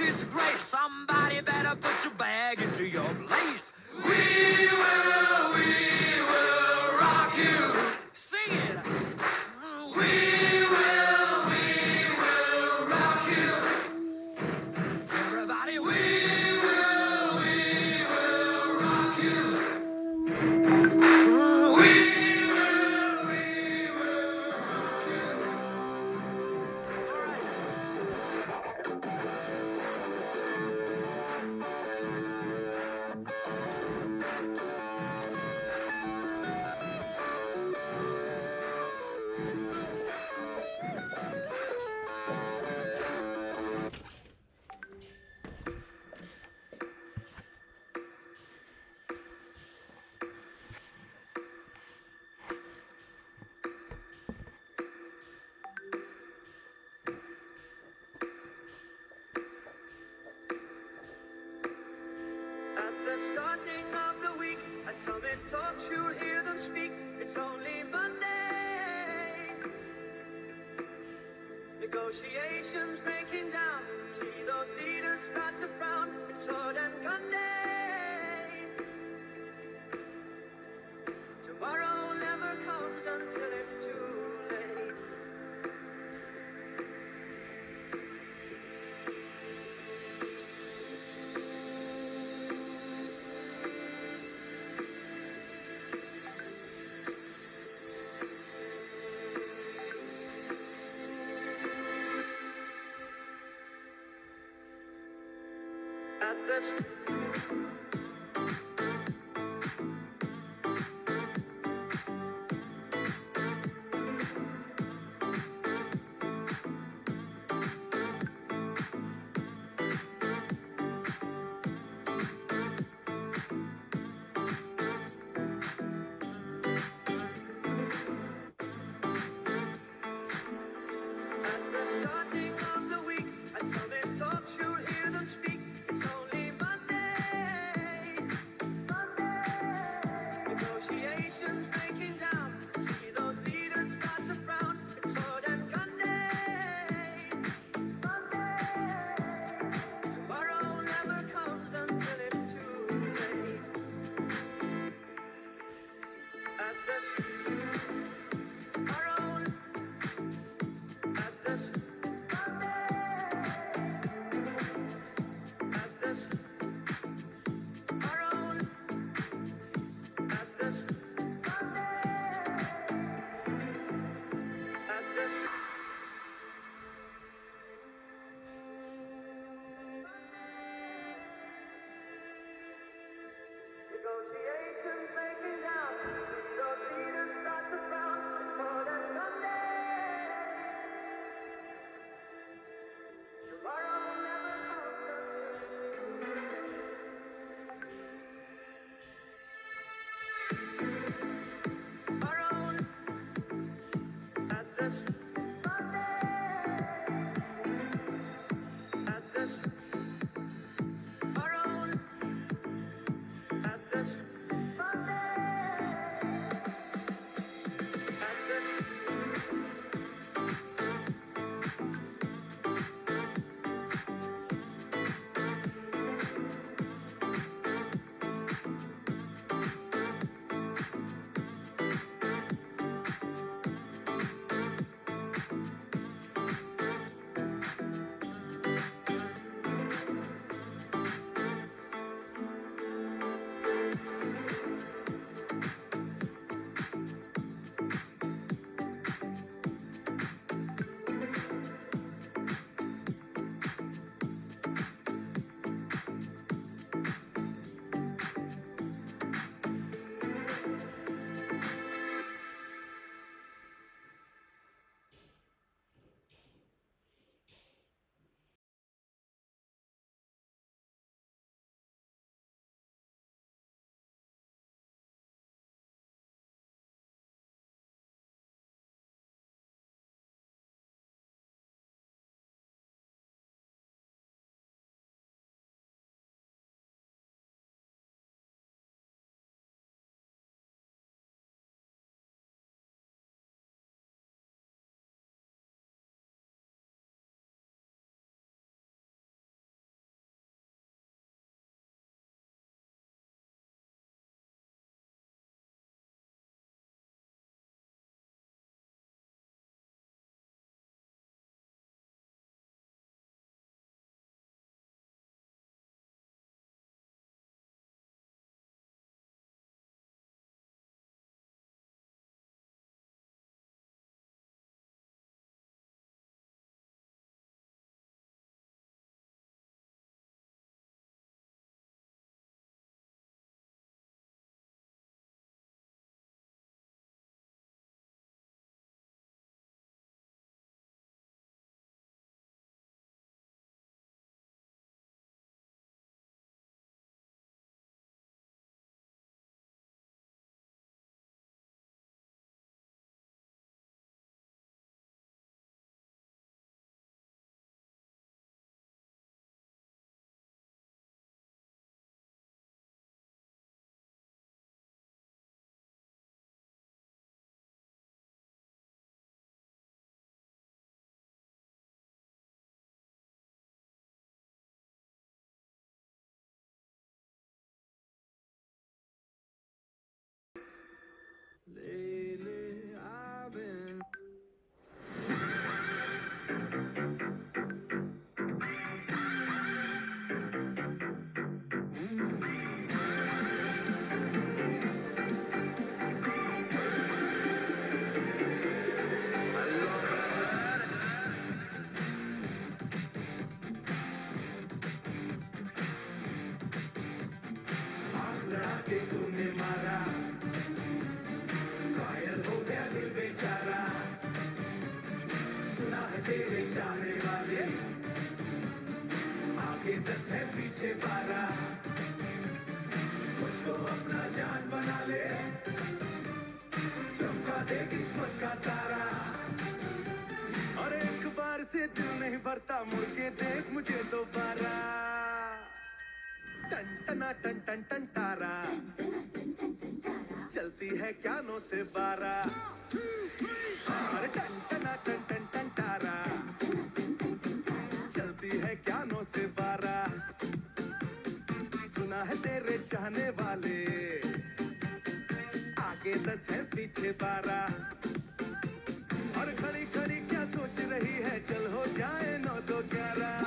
disgrace. Somebody better put your bag into your place. We will rock you. Sing it. We will rock you. Everybody, we will rock you. We will rock you. At the starting of the week, at Summit Talks, you'll hear them speak. It's only Monday. Negotiations breaking down. See those leaders start to frown. It's sword and gun day. Tomorrow never comes until it's too late. At the starting of the week, at Summit Talks, you'll hear them speak. It's only Monday. Negotiations breaking down. See those leaders start to frown. It's sword and gun day. Tomorrow never comes until it's too late. At the tomorrow, at the at the tomorrow, at the at the negotiations breaking down. See those leaders start to frown. It's more than Sunday. Tomorrow never comes. Tomorrow at the at the tomorrow at the Sunday. Lately I've been के तूने मारा, घायल हो गया दिल बेचारा। सुना है तेरे चाहने वाले, आगे 10 है पीछे 12। मुझको अपना जान बना ले, चमका दे किस्मत का तारा। और एक बार से दिल नहीं भरता, मुड़ के देख मुझे दोबारा। टन टना टन टन टन तारा, चलती है क्या 9 से 12। अरे टन टना टन टन टन तारा, चलती है क्या 9 से 12। सुना है तेरे चाहने वाले, आगे 10 है पीछे 12। और खड़ी खड़ी क्या सोच रही है, चल हो जाए 9 2 11।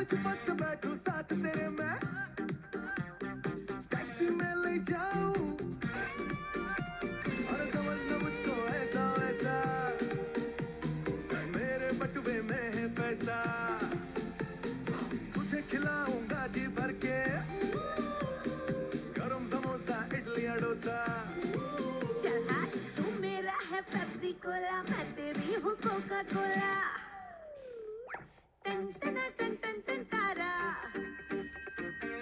चिपक के बैठूं साथ तेरे मैं, टैक्सी में ले जाऊं। और समझना मुझको ऐसा वैसा, मेरे बटुए में है पैसा। तुझे खिलाऊंगा जी भर के, गरम समोसा इडली डोसा। चल हाँ, तू मेरा है पेप्सी कोला, मैं तेरी हूँ कोका कोला। टन टना टन टन टन तारा,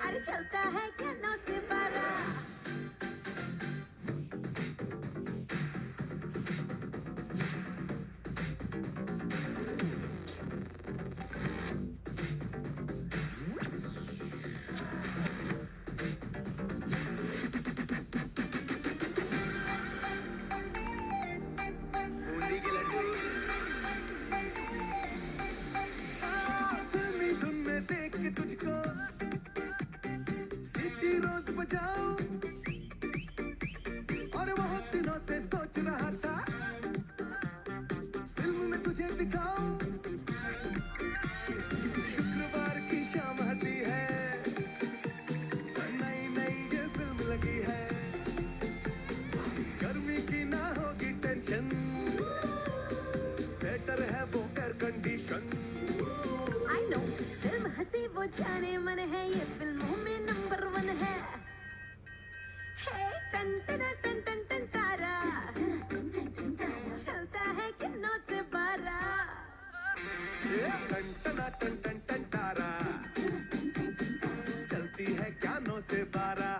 अरे चलता है क्या 9 से 12। बूंदी की लड्डू देख के तुझको सीटी रोज बजाऊं। और बहुत दिनों से सोच रहा था, फिल्म में तुझे दिखाऊं। शुक्रवार की शाम हंसी है, नई नई ये फिल्म लगी है। गर्मी की ना होगी टेंशन, थिएटर है वो air condition. I know, film हंसी वो जाने मन है, ये फिल्मों में नंबर 1 है। हे टन टना टन टन टन तारा, चलता है क्या 9 से 12। टन टना टन टन टन तारा, चलती है क्या 9 से 12।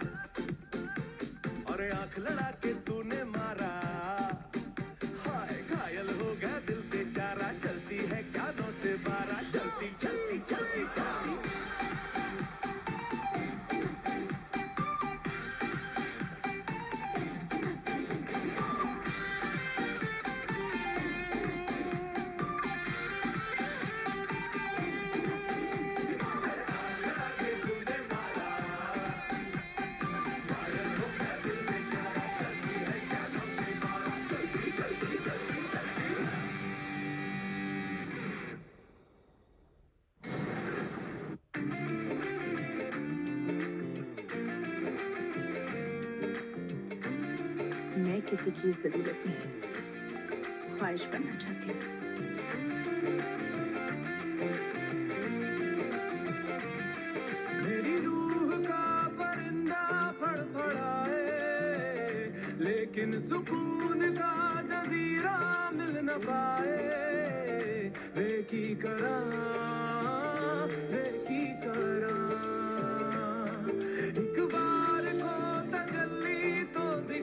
और आंख लड़ा के तूने मारा, हाय घायल हो गया दिल बेचारा। चलती है क्या 9 से 12, चलती चलती चलती चलती। मैं किसी की जरूरत नहीं, ख्वाहिश बनना चाहती हूँ। मेरी रूह का परिंदा फड़फड़ाए, लेकिन सुकून का जजीरा मिल न पाए। वे की करा एक बार को तजल्ली तो दिखा।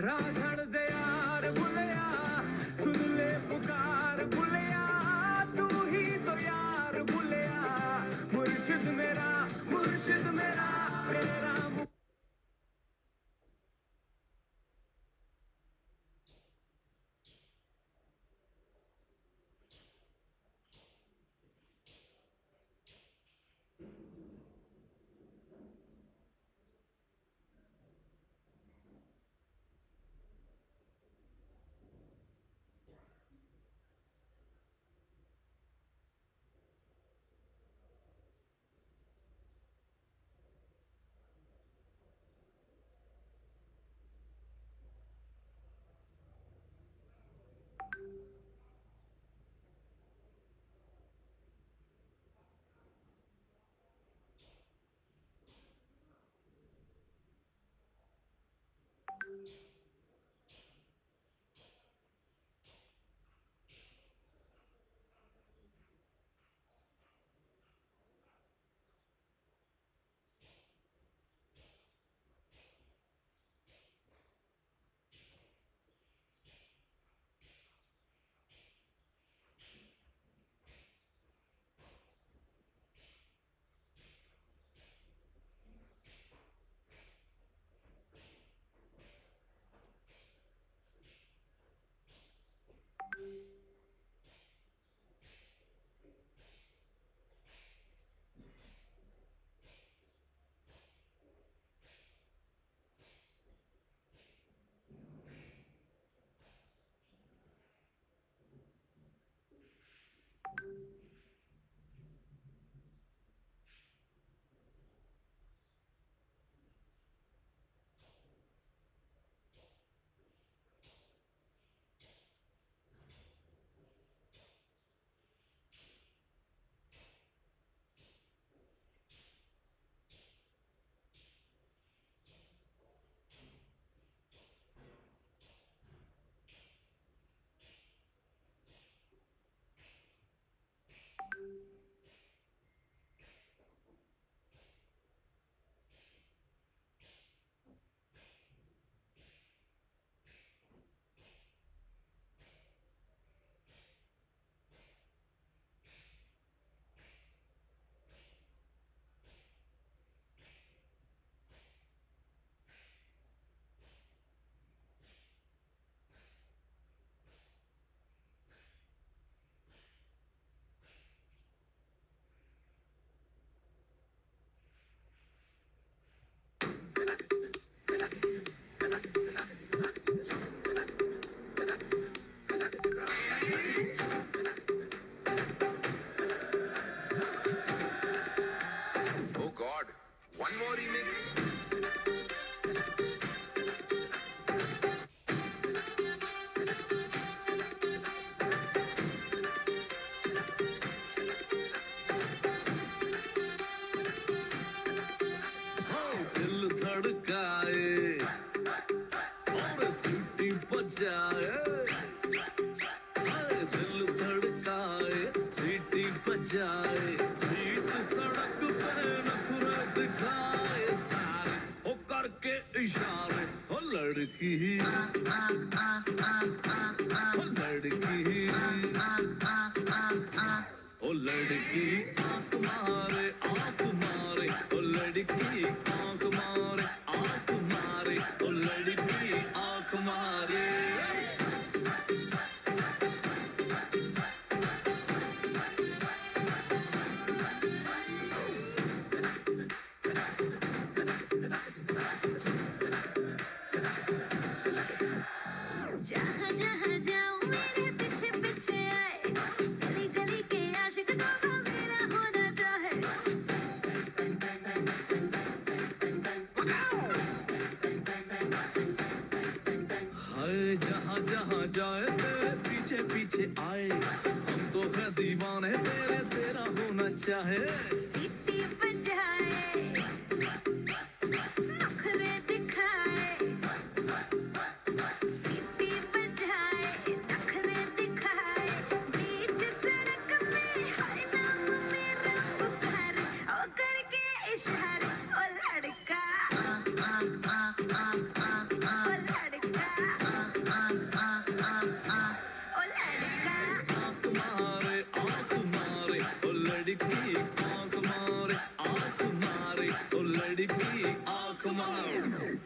राधड़ दे यार बुलिया सुन ले पुकार बुलिया तू ही तो यार बुलिया मुर्शिद मेरा तेरा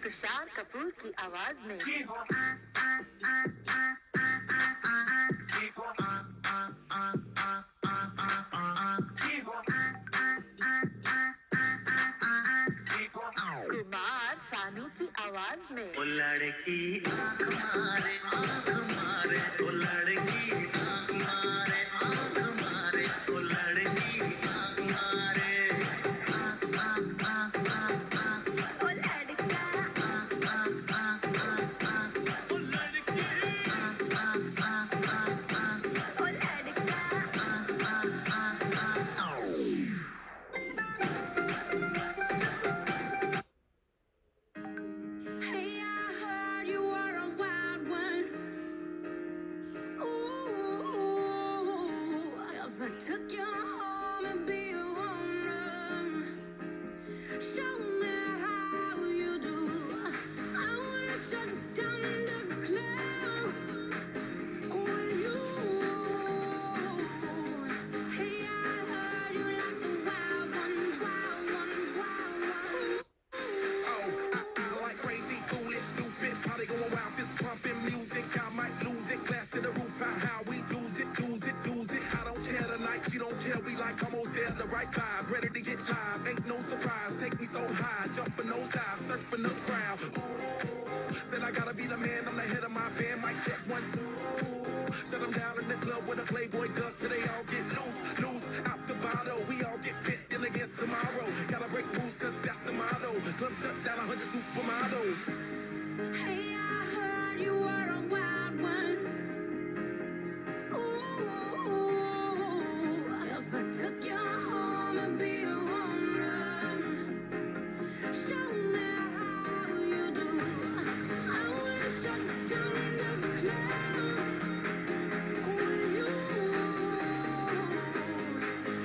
तुषार कपूर की आवाज में। कुमार सानू की आवाज में। ओ लड़की आँख मारे, ओ लड़की आँख मारे, ओ लड़की आँख मारे, ओ लड़का ओ लड़की ओ लड़का Hey, I heard you were a wild one. Ooh, if I took you home and be a home run, show me how you do. I wanna shut down the cloud with you. Hey, I heard you like the wild ones, wild ones, wild ones. I like crazy, foolish, stupid, probably going wild, fist pumping music. I might lose it, glass to the roof, how we lose it. I don't care tonight, she don't care, we like almost there, the right vibe, ready to get live. Ain't no surprise, take me so high, jumping those dives, surfing the crowd. Ooh, said I gotta be the man, I'm the head of my band, mic check 1, 2. Shut them down in the club where the Playboy does, till they all get loose, out the bottle. We all get fit in again tomorrow. Gotta break rules, cause that's the motto. Club shut down 100 supermodels. Hey, I heard you were a wild one. Ooh, if I took you home and be a home run, show me how you do. I wanna shut down the cloud with you.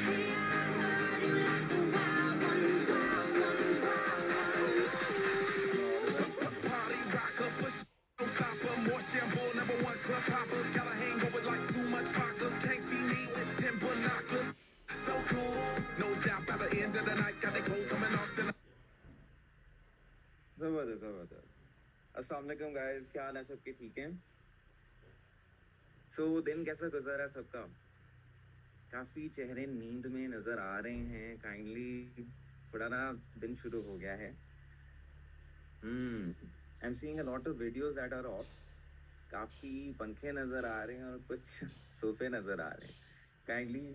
Hey, I heard you like the wild ones, wild ones, wild ones. Party rocker, push, no stopper. More shampoo, #1 club hopper. Got a hangover like too much vodka. Can't see me with 10 binoculars. So cool, no doubt by the end of the night. Got the clothes coming off tonight. जबरदस्त। अस्सलाम वालेकुम guys, क्या हाल है सबके? ठीक हैं? सो दिन कैसा गुजरा सबका? काफ़ी चेहरे नींद में नज़र आ रहे हैं। काइंडली थोड़ा ना दिन शुरू हो गया है। I am seeing a lot of videos that are off. काफ़ी पंखे नज़र आ रहे हैं और कुछ सोफे नज़र आ रहे हैं। काइंडली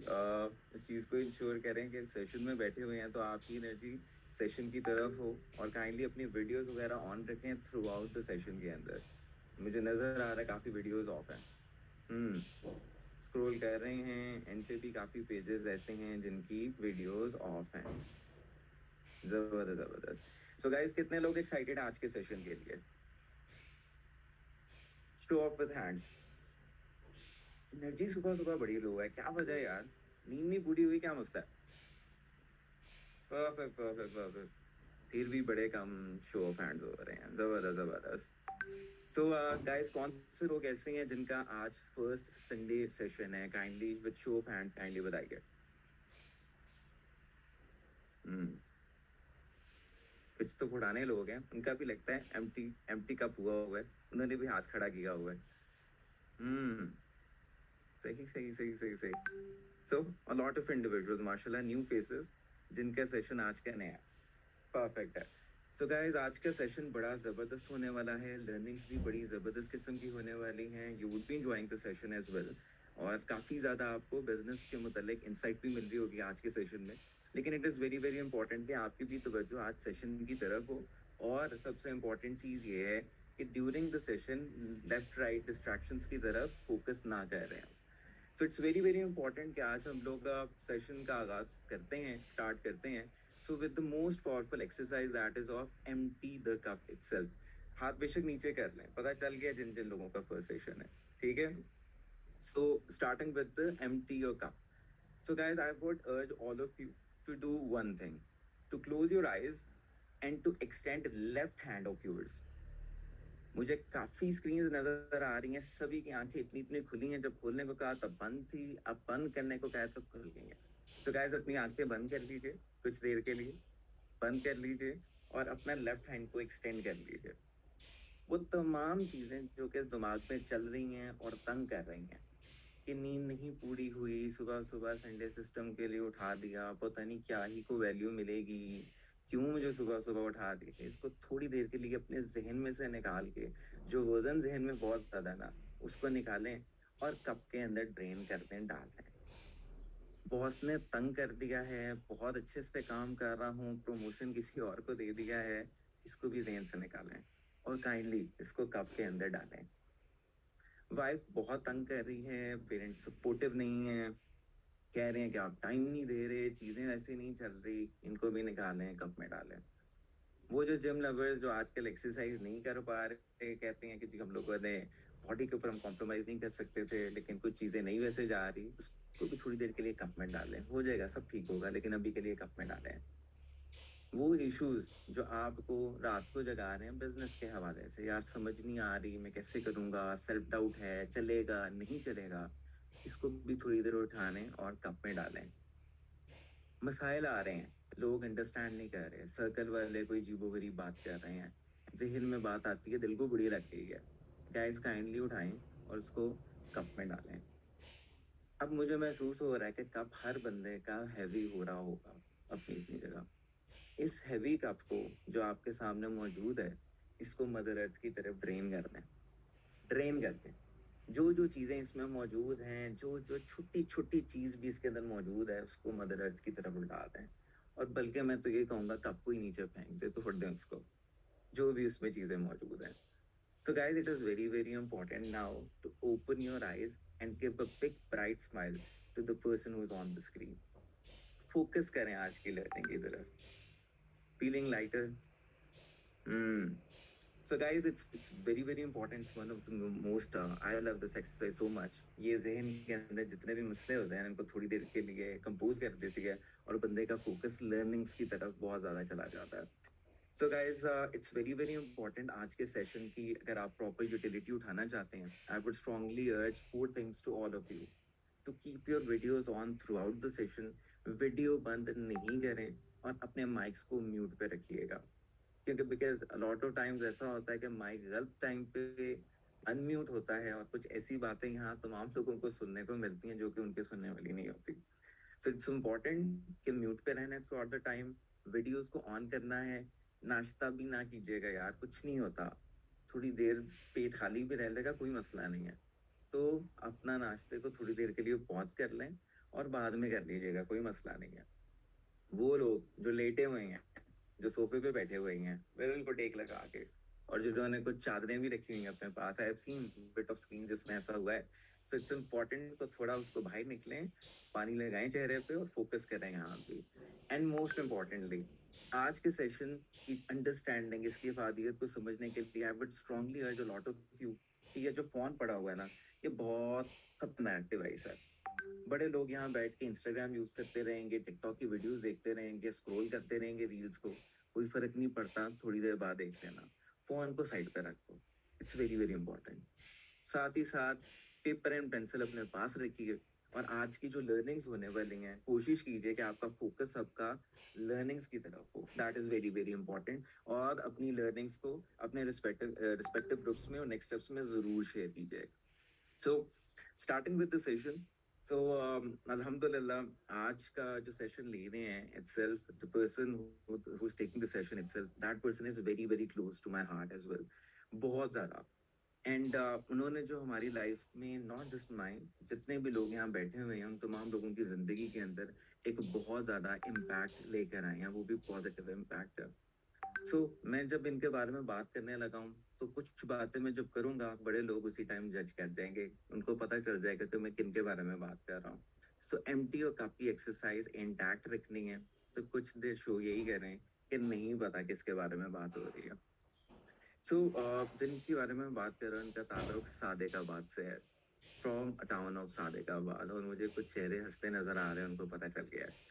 इस चीज़ को इंश्योर करें कि सेशन में बैठे हुए हैं तो आपकी एनर्जी सेशन की तरफ हो, और काइंडली अपनी वीडियोस वगैरह ऑन रखें थ्रू आउट द सेशन के अंदर। मुझे नज़र आ रहा है काफ़ी वीडियोस ऑफ हैं। स्क्रॉल कर रहे हैं, एंड पे भी काफ़ी पेजेस ऐसे हैं जिनकी वीडियोस ऑफ हैं। ज़बरदस्त। सो गाइस, कितने लोग एक्साइटेड हैं आज के सेशन के लिए? Show off with hands. Energy सुबह सुबह बड़ी लो है, क्या वजह है यार? नींद नहीं पूरी हुई, क्या मसला है? परफेक्ट। फिर भी बड़े कम शो ऑफ हैंड्स हो रहे हैं। जबरदस्त। सो गाइस, कौन से लोग ऐसे हैं जिनका आज फर्स्ट संडे सेशन है? Kindly with show off hands kindly बताइए। कुछ तो पुराने लोग हैं, उनका भी लगता है एम्प्टी कप हुआ हुआ है, उन्होंने भी हाथ खड़ा किया हुआ है। सही। सो अ लॉट ऑफ इंडिविजुअल्स, माशाल्लाह, न्यू फेसेस जिनका सेशन आज का नया परफेक्ट है। सो गाइस, आज का सेशन बड़ा ज़बरदस्त होने वाला है। लर्निंग्स भी बड़ी ज़बरदस्त किस्म की होने वाली हैं। You would be enjoying the session as well, और काफ़ी ज़्यादा आपको बिजनेस के मुतालिक इंसाइट भी मिल रही होगी आज के सेशन में। लेकिन it is very very important कि आपकी भी तवज्जो आज सेशन की तरफ हो, और सबसे इम्पॉर्टेंट चीज़ ये है कि during the session left right distractions की तरफ फोकस ना कर रहे हैं। So it's very very important कि आज हम लोग सेशन का आगाज़ स्टार्ट करते हैं। So with the most powerful exercise that is of empty the cup itself. हाथ बेशक नीचे कर लें, पता चल गया जिन जिन लोगों का फर्स्ट सेशन है, ठीक है? So starting with the empty your cup. So guys, I would urge all of you to do one thing, to close your eyes and to extend left hand of yours. मुझे काफ़ी screen नज़र आ रही हैं, सभी की आंखें इतनी खुली हैं। जब खोलने को कहा तब बंद थी, अब बंद करने को कहा तब खुल गई हैं। सो गाइस, अपनी आंखें बंद कर लीजिए कुछ देर के लिए, बंद कर लीजिए और अपना लेफ्ट हैंड को एक्सटेंड कर लीजिए। वो तमाम चीज़ें जो कि दिमाग में चल रही हैं और तंग कर रही हैं कि नींद नहीं पूरी हुई, सुबह-सुबह संडे सिस्टम के लिए उठा दिया, पता नहीं क्या ही को वैल्यू मिलेगी, क्यों मुझे सुबह-सुबह उठा दिया। इसको थोड़ी देर के लिए अपने ज़हन में से निकाल के, जो वज़न ज़हन में बहुत ज़्यादा है ना, उसको निकालें और कप के अंदर ड्रेन कर दें, डाल दें। बॉस ने तंग कर दिया है, बहुत अच्छे से काम कर रहा हूँ, प्रमोशन किसी और को दे दिया है, इसको भी ज़हन से निकालें और काइंडली इसको कप के अंदर डालें। वाइफ बहुत तंग कर रही है, पेरेंट्स सपोर्टिव नहीं है, कह रहे हैं कि आप टाइम नहीं दे रहे, चीज़ें ऐसे नहीं चल रही, इनको भी निकालें, कप में डालें। वो जो जिम लवर्स जो आजकल एक्सरसाइज नहीं कर पा रहे, कहते हैं कि जी हम लोगों ने बॉडी के ऊपर हम कॉम्प्रोमाइज़ नहीं कर सकते थे, लेकिन कुछ चीज़ें नहीं वैसे जा रही, उसको भी थोड़ी देर के लिए कप में डालें। हो जाएगा, सब ठीक होगा, लेकिन अभी के लिए कप में डालें। वो इश्यूज जो आपको रात को जगा रहे हैं बिजनेस के हवाले से, यार समझ नहीं आ रही, मैं कैसे करूंगा, सेल्फ डाउट है, चलेगा नहीं चलेगा, इसको भी थोड़ी देर उठाने और कप में डालें। मसाइल आ रहे हैं, लोग अंडरस्टैंड नहीं कर रहे, सर्कल वाले कोई अजीबोगरीब बात कर रहे हैं, जहन में बात आती है, दिल को बुरी लग रही है, गाइस काइंडली उठाएं और उसको कप में डालें। अब मुझे महसूस हो रहा है कि कप हर बंदे का हैवी हो रहा होगा अपनी अपनी जगह। इस हैवी कप को जो आपके सामने मौजूद है, इसको मदर अर्थ की तरफ ड्रेन कर दें। ड्रेन कर दें। जो जो चीज़ें इसमें मौजूद हैं, जो जो छोटी छोटी चीज़ भी इसके अंदर मौजूद है, उसको मदर अर्थ की तरफ उठा दें। और बल्कि मैं तो ये कहूँगा कप को ही नीचे फेंक दे, तो दें उसको, जो भी उसमें चीज़ें मौजूद हैं। So guys, it is very, very important now to open your eyes and give a big bright smile to the person who's on the screen. Focus करें आज की लर्निंग की तरफ. Feeling lighter? Hmm. So guys, it's very, very important. It's one of the most I love this exercise so much. ये जहन के अंदर जितने भी मसले होते हैं इनको थोड़ी देर के लिए कंपोज कर देती है और बंदे का फोकस लर्निंग्स की तरफ बहुत ज़्यादा चला जाता है. So guys, it's very, very important आज के सेशन की अगर आप प्रॉपर यूटिलिटी उठाना चाहते हैं, I would strongly urge 4 things to all of you. To keep your videos on throughout the session, video बंद नहीं करें और अपने माइक्स को म्यूट पे रखिएगा, क्योंकि बिकॉज लॉट ऑफ टाइम्स ऐसा होता है कि माइक गलत टाइम पे अनम्यूट होता है और कुछ ऐसी बातें यहाँ तमाम लोगों को सुनने को मिलती हैं जो कि उनके सुनने वाली नहीं होती. सो इट्स इम्पॉर्टेंट कि म्यूट पे रहना है through out the time, videos को ऑन करना है. नाश्ता भी ना कीजिएगा यार, कुछ नहीं होता, थोड़ी देर पेट खाली भी रह लेगा, कोई मसला नहीं है. तो अपना नाश्ते को थोड़ी देर के लिए पॉज कर लें और बाद में कर लीजिएगा, कोई मसला नहीं है. वो लोग जो लेटे हुए हैं, जो सोफे पे बैठे हुए हैं, वेल को टेक लगा के, और जिन्होंने कुछ चादरें भी रखी हुई हैं अपने पास, I have seen bit of screen जिसमें ऐसा हुआ है. सो इट्स इम्पोर्टेंट तो थोड़ा उसको बाहर निकलें, पानी लगाएं चेहरे पे और फोकस करें यहाँ पे. एंड मोस्ट इम्पॉर्टेंटली आज के सेशन की अंडरस्टैंडिंग, इसकी अफादियत को समझने के लिए आई वुड स्ट्रांगली अर्ज अ लॉट ऑफ यू कि ये जो फोन पड़ा हुआ है ना, ये बहुत खतरनाक डिवाइस है. बड़े लोग यहाँ बैठ के इंस्टाग्राम यूज करते रहेंगे, टिकटॉक की वीडियोस देखते रहेंगे, स्क्रॉल करते रहेंगे रील्स को, कोई फर्क नहीं पड़ता, थोड़ी देर बाद देख लेना. फोन को साइड पे रखो, इट्स वेरी वेरी इंपॉर्टेंट. साथ ही साथ पेपर एंड पेंसिल अपने पास रखिए और आज की जो लर्निंग्स होने वाली हैं, कोशिश कीजिए कि आपका फोकस सबका लर्निंग्स की तरफ हो. That is very very important. और अपनी लर्निंग्स को अपने रिस्पेक्टिव ग्रुप्स में और नेक्स्ट स्टेप्स में जरूर शेयर कीजिए. सो starting with the session. So, Alhamdulillah, आज का जो सेशन ले रहे हैं itself, the person who's taking the session itself, that person is very very close to my heart as well, बहुत ज़्यादा. एंड उन्होंने जो हमारी लाइफ में, नॉट जस्ट माइन, जितने भी लोग यहाँ बैठे हुए हैं उन तमाम लोगों की ज़िंदगी के अंदर एक बहुत ज़्यादा इम्पैक्ट लेकर आए हैं, वो भी पॉजिटिव इम्पैक्ट है. सो मैं जब इनके बारे में बात करने लगा हूँ तो कुछ बातें मैं जब करूँगा, बड़े लोग उसी टाइम जज कर जाएंगे, उनको पता चल जाएगा कि मैं किन के बारे में बात कर रहा हूँ. सो एम्प्टी और कप की एक्सरसाइज इंटैक्ट रखनी है. तो कुछ देर शो यही करें कि नहीं पता किसके बारे में बात हो रही है. सो जिनके बारे में बात कर रहा हूँ उनका ताल्लुक सादेकाबाद से है, फ्रॉम अ टाउन ऑफ सादेकाबाद. और मुझे कुछ चेहरे हंसते नजर आ रहे हैं, उनको पता चल गया है.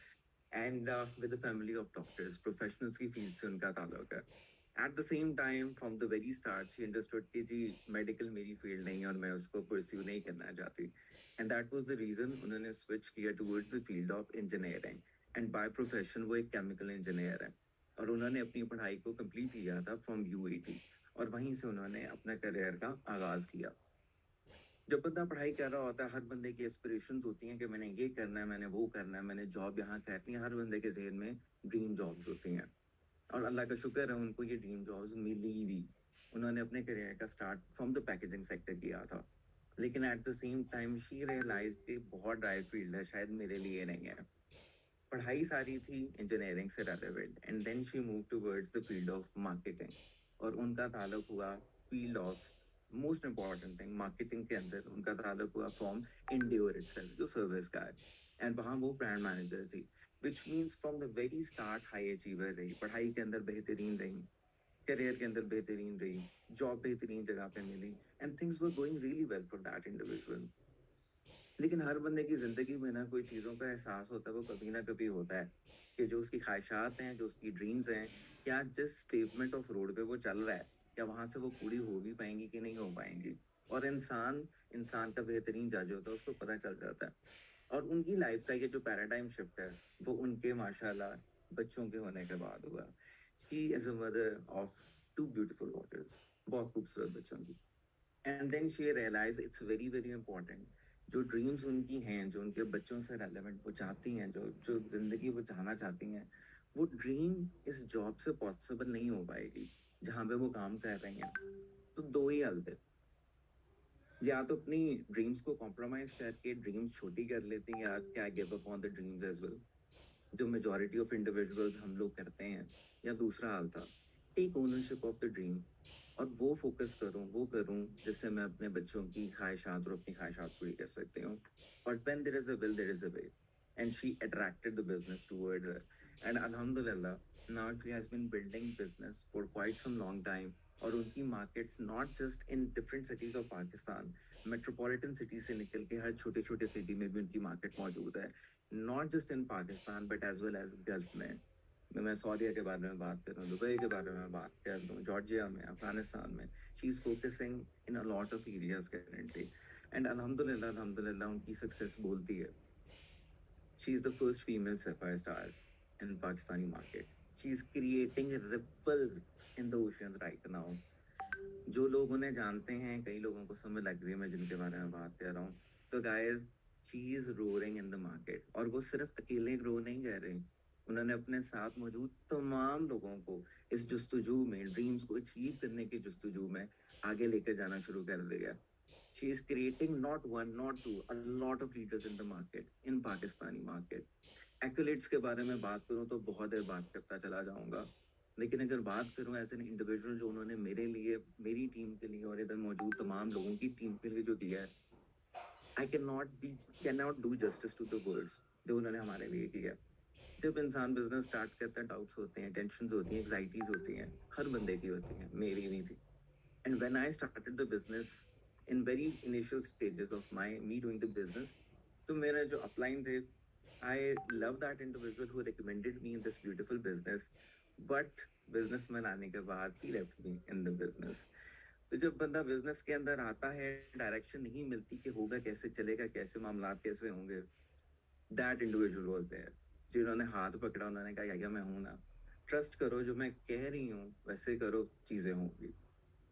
And with the family of doctors, professionals की फील्ड से उनका ताल्लुक है. Eight the same time from the very start she understood कि जी मेडिकल मेरी फील्ड नहीं है और मैं उसको परस्यू नहीं करना चाहती. And that was the reason उन्होंने स्विच किया towards the field of engineering. And by profession वो एक केमिकल इंजीनियर है. और उन्होंने अपनी पढ़ाई को कंप्लीट किया था फ्रॉम यूएटी और वहीं से उन्होंने अपना करियर का आगाज किया। जब बंदा पढ़ाई कर रहा होता है हर बंदे की एस्पिरेशंस होती हैं कि मैंने ये करना है, मैंने वो करना है, मैंने जॉब यहाँ करनी है। हर बंदे के जहन में ड्रीम जॉब्स होती हैं और अल्लाह का शुक्र है उनको ये ड्रीम जॉब्स मिली भी। उन्होंने अपने करियर का start from the packaging sector किया था, लेकिन at the same time she realize कि बहुत ड्राई फील्ड है, शायद मेरे लिए नहीं है। पढ़ाई सारी थी इंजीनियरिंग से relevant and then she move towards the field of marketing और उनका ताल्लुक हुआ field of most important thing marketing के अंदर उनका ताल्लुक हुआ फ्रॉम इंडियोर इटसेल्फ जो सर्विस का है एंड वहाँ वो ब्रांड मैनेजर थी which means from the very start high achiever रही, पढ़ाई के अंदर बेहतरीन रही, करियर के अंदर बेहतरीन रही, जॉब बेहतरीन जगह पे मिली and things were going really well for that individual. लेकिन हर बंदे की जिंदगी में ना कोई चीज़ों का एहसास होता है, वो कभी ना कभी होता है कि जो उसकी ख्वाहिशात हैं, जो उसकी ड्रीम्स हैं, क्या जिस पेवमेंट ऑफ रोड पे वो चल रहा है क्या वहाँ से वो पूरी हो भी पाएंगी कि नहीं हो पाएंगी। और इंसान इंसान का बेहतरीन जज होता है, उसको पता चल जाता है। और उनकी लाइफ का ये जो पैराडाइम शिफ्ट है वो उनके माशाल्लाह बच्चों के होने के बाद हुआ। She is a mother of two beautiful daughters, बहुत खूबसूरत बच्चों की। And then she realize it's very very important जो ड्रीम्स उनकी हैं, जो उनके बच्चों से रेलेवेंट वो चाहती हैं, जो जो जिंदगी वो चाहना चाहती हैं, वो ड्रीम इस जॉब से पॉसिबल नहीं हो पाएगी जहाँ पे वो काम कर रही हैं। तो दो ही हल थे, या तो अपनी ड्रीम्स को कॉम्प्रोमाइज करके ड्रीम्स छोटी कर लेती हैं या क्या give up on the dreams as well, जो मेजॉरिटी ऑफ इंडिविजुअल्स हम लोग करते हैं। या दूसरा हाल था take ownership of the dream और वो फोकस करूं, वो करूं जिससे मैं अपने बच्चों की ख्वाहिशात और अपनी ख्वाहिशात पूरी कर सकती हूँ। और when there is a will there is a way and she attracted the business toward her and अल्हम्दुलिल्लाह now she has been building business for quite some long time. और उनकी markets not just in different cities of Pakistan, metropolitan city से निकल के हर छोटे छोटे city में भी उनकी मार्केट मौजूद है, not just in Pakistan but as well as Gulf में। मैं सऊदीया के बारे में बात कर रहा हूँ, दुबई के बारे में बात कर रहा हूँ, जॉर्जिया में, अफगानिस्तान में। She is focusing in a lot of areas currently and अल्हम्दुलिल्लाह अल्हम्दुलिल्लाह उनकी सक्सेस बोलती है। She is the first female sapphire star in Pakistani market. She is creating ripples in the ocean right now. जो लोग उन्हें जानते हैं, कई लोगों को समझ लग रही है मैं जिनके बारे में बात कर रहा हूँ। So guys she is roaring in the market और वो सिर्फ अकेले ग्रो नहीं कर रही, उन्होंने अपने साथ मौजूद तमाम लोगों को इस जस्तुजू में, ड्रीम्स को अचीव करने की जस्तुजू में आगे लेकर जाना शुरू कर दिया। She is creating not one not two a lot of leaders in the market, in Pakistani market. एक्युलेट्स के बारे में बात करूं तो बहुत देर बात करता चला जाऊंगा, लेकिन अगर बात करूं एज एन इंडिविजुअल जो उन्होंने मेरे लिए, मेरी टीम के लिए और इधर मौजूद तमाम लोगों की टीम के लिए जो दिया है, I can not do justice to the words जो उन्होंने हमारे लिए किया। जब इंसान बिजनेस स्टार्ट करता है डाउट्स होते हैं, टेंशंस होती हैं, एग्जाइटीज होती हैं, हर बंदे की होती हैं, मेरी भी थी। And when I started the business in very initial stages of my me doing the business, तो मेरा जो अपलाइन थे, I love that individual who recommended me in this beautiful business, but business में आने के बाद ही left me in the business. तो जब बंदा बिजनेस के अंदर आता है, डायरेक्शन नहीं मिलती कि होगा कैसे, चलेगा कैसे, मामला कैसे होंगे, दैट इंडिविजुअल वाज देयर जिन्होंने हाथ पकड़ा, उन्होंने कहा या मैं हूं ना, ट्रस्ट करो, जो मैं कह रही हूँ वैसे करो, चीजें होंगी।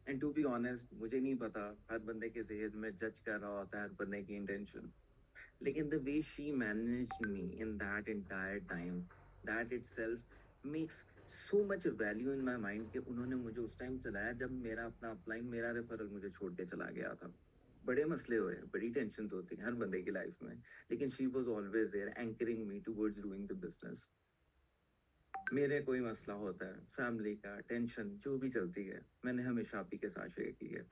एंड टू बी ऑनेस्ट मुझे नहीं पता, हर बंदे के जहन में जज कर रहा होता है हर बंदे की इंटेंशन, लेकिन the way she managed me in that entire time, that itself makes so much value in my mind कि उन्होंने मुझे उस टाइम चलाया जब मेरा अपना अपलाइन, मेरा रेफरल मुझे छोड़ के चला गया था। बड़े मसले हुए, बड़ी टेंशन होती हैं हर बंदे की लाइफ में, लेकिन she was always there anchoring me towards doing the business. मेरे कोई मसला होता है, फैमिली का टेंशन जो भी चलती है, मैंने हमेशा आप ही के साथ शेयर की है।